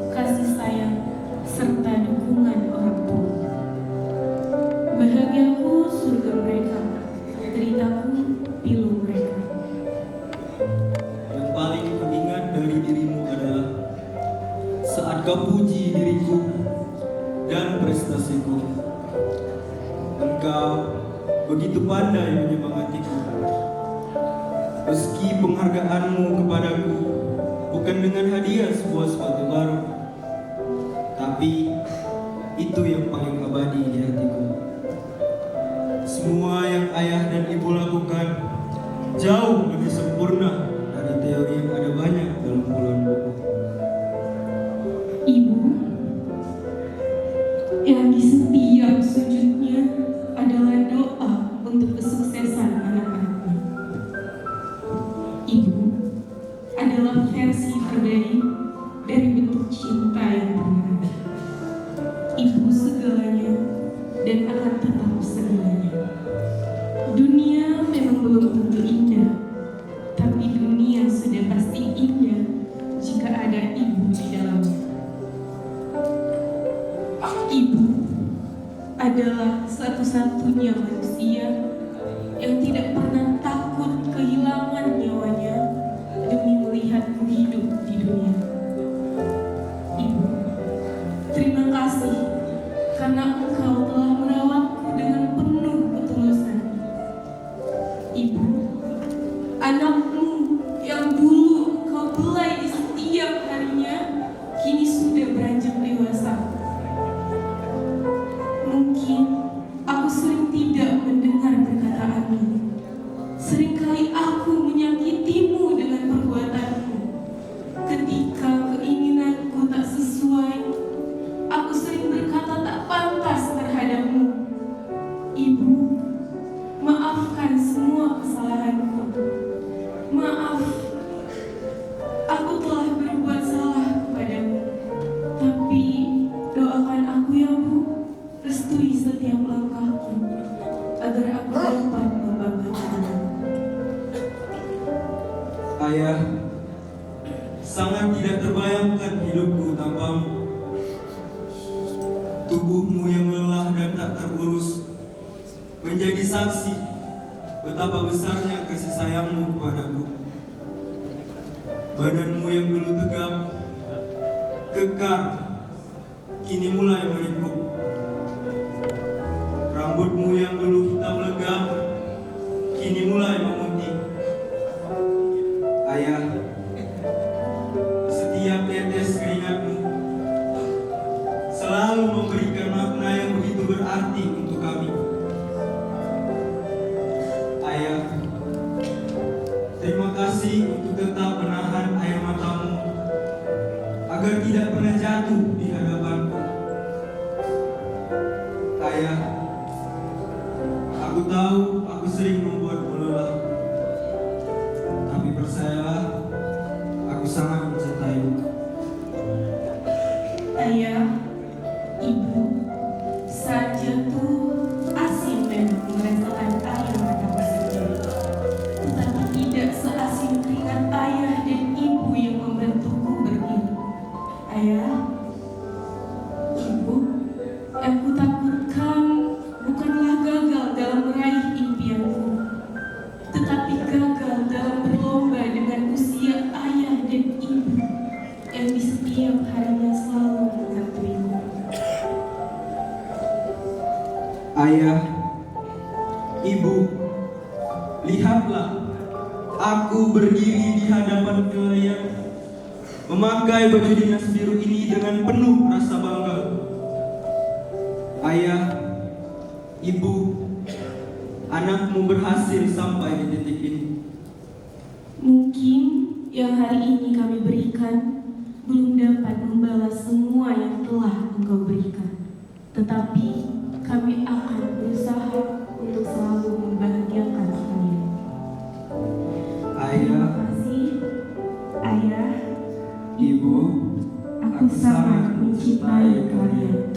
kasih sayang, serta dukungan orang tua. Bahagiaku surga mereka, deritaku pilu mereka. Yang paling kuingat dari dirimu adalah saat kau puji diriku dan prestasiku. Engkau begitu pandai menyemangatiku. Meski penghargaanmu kepadaku bukan dengan hadiah sebuah sepatu baru, tapi itu yang paling abadi di hatiku. Semua yang ayah dan ibu lakukan jauh lebih sempurna dari teori yang ada banyak dalam puluhan buku. Ibu yang di setiap sujudnya adalah doa untuk kesuksesan anak-anaknya. Ibu adalah versi terbaik dari bentuk cinta yang benar. Ibu segalanya dan akan tetap segalanya. Dunia memang belum tentu indah, tapi dunia sudah pasti indah jika ada ibu di dalamnya. Ibu adalah satu-satunya manusia yang tidak pernah takut kehilangan nyawanya demi melihatku hidup di dunia. Ibu, terima kasih karena Engkau telah merawatku dengan penuh ketulusan. Ibu, anakmu yang dulu Engkau Ketika keinginanku tak sesuai, aku sering berkata tak pantas terhadapmu. Ibu, maafkan semua kesalahanku. Maaf, aku telah berbuat salah kepadamu. Tapi doakan aku ya Bu, restui setiap langkahku agar aku dapat membanggakanmu. Ayah, sangat tidak terbayangkan hidupku tanpamu. Tubuhmu yang lelah dan tak terurus menjadi saksi betapa besarnya kasih sayangmu kepadaku. Badanmu yang dulu tegap, kekar, kini mulai meringkuk. Rambutmu yang dulu hitam legam, kini mulai memutih. Ayah, setiap tetes keringatmu selalu memberikan makna yang begitu berarti untuk kami. Ayah, terima kasih untuk tetap menahan air matamu agar tidak pernah jatuh di hadapanku. Ayah, aku tahu aku sering membuatmu lelah, tapi percayalah, aku sangat mencintaimu. Ayah, Ibu, saat jatuh asing memang merasakan air mata sendiri, tetapi tidak seasing keringat ayah dan ibu yang membantuku berdiri. Ayah, Ibu, yang kutakutkan bukanlah gagal dalam meraih impianku, tetapi gagal dalam berlomba dengan usia ayah dan ibu yang di setiap harinya selalu menghantui. Ayah, Ibu, lihatlah, aku berdiri di hadapan kalian, memakai baju dinas biru ini dengan penuh rasa bangga. Ayah, Ibu, anakmu berhasil sampai di titik ini. Mungkin yang hari ini kami berikan belum dapat membalas semua yang telah Engkau berikan, tetapi kami akan berusaha untuk selalu membahagiakan kalian. Terima kasih, Ayah, Ibu, aku sangat mencintai kalian.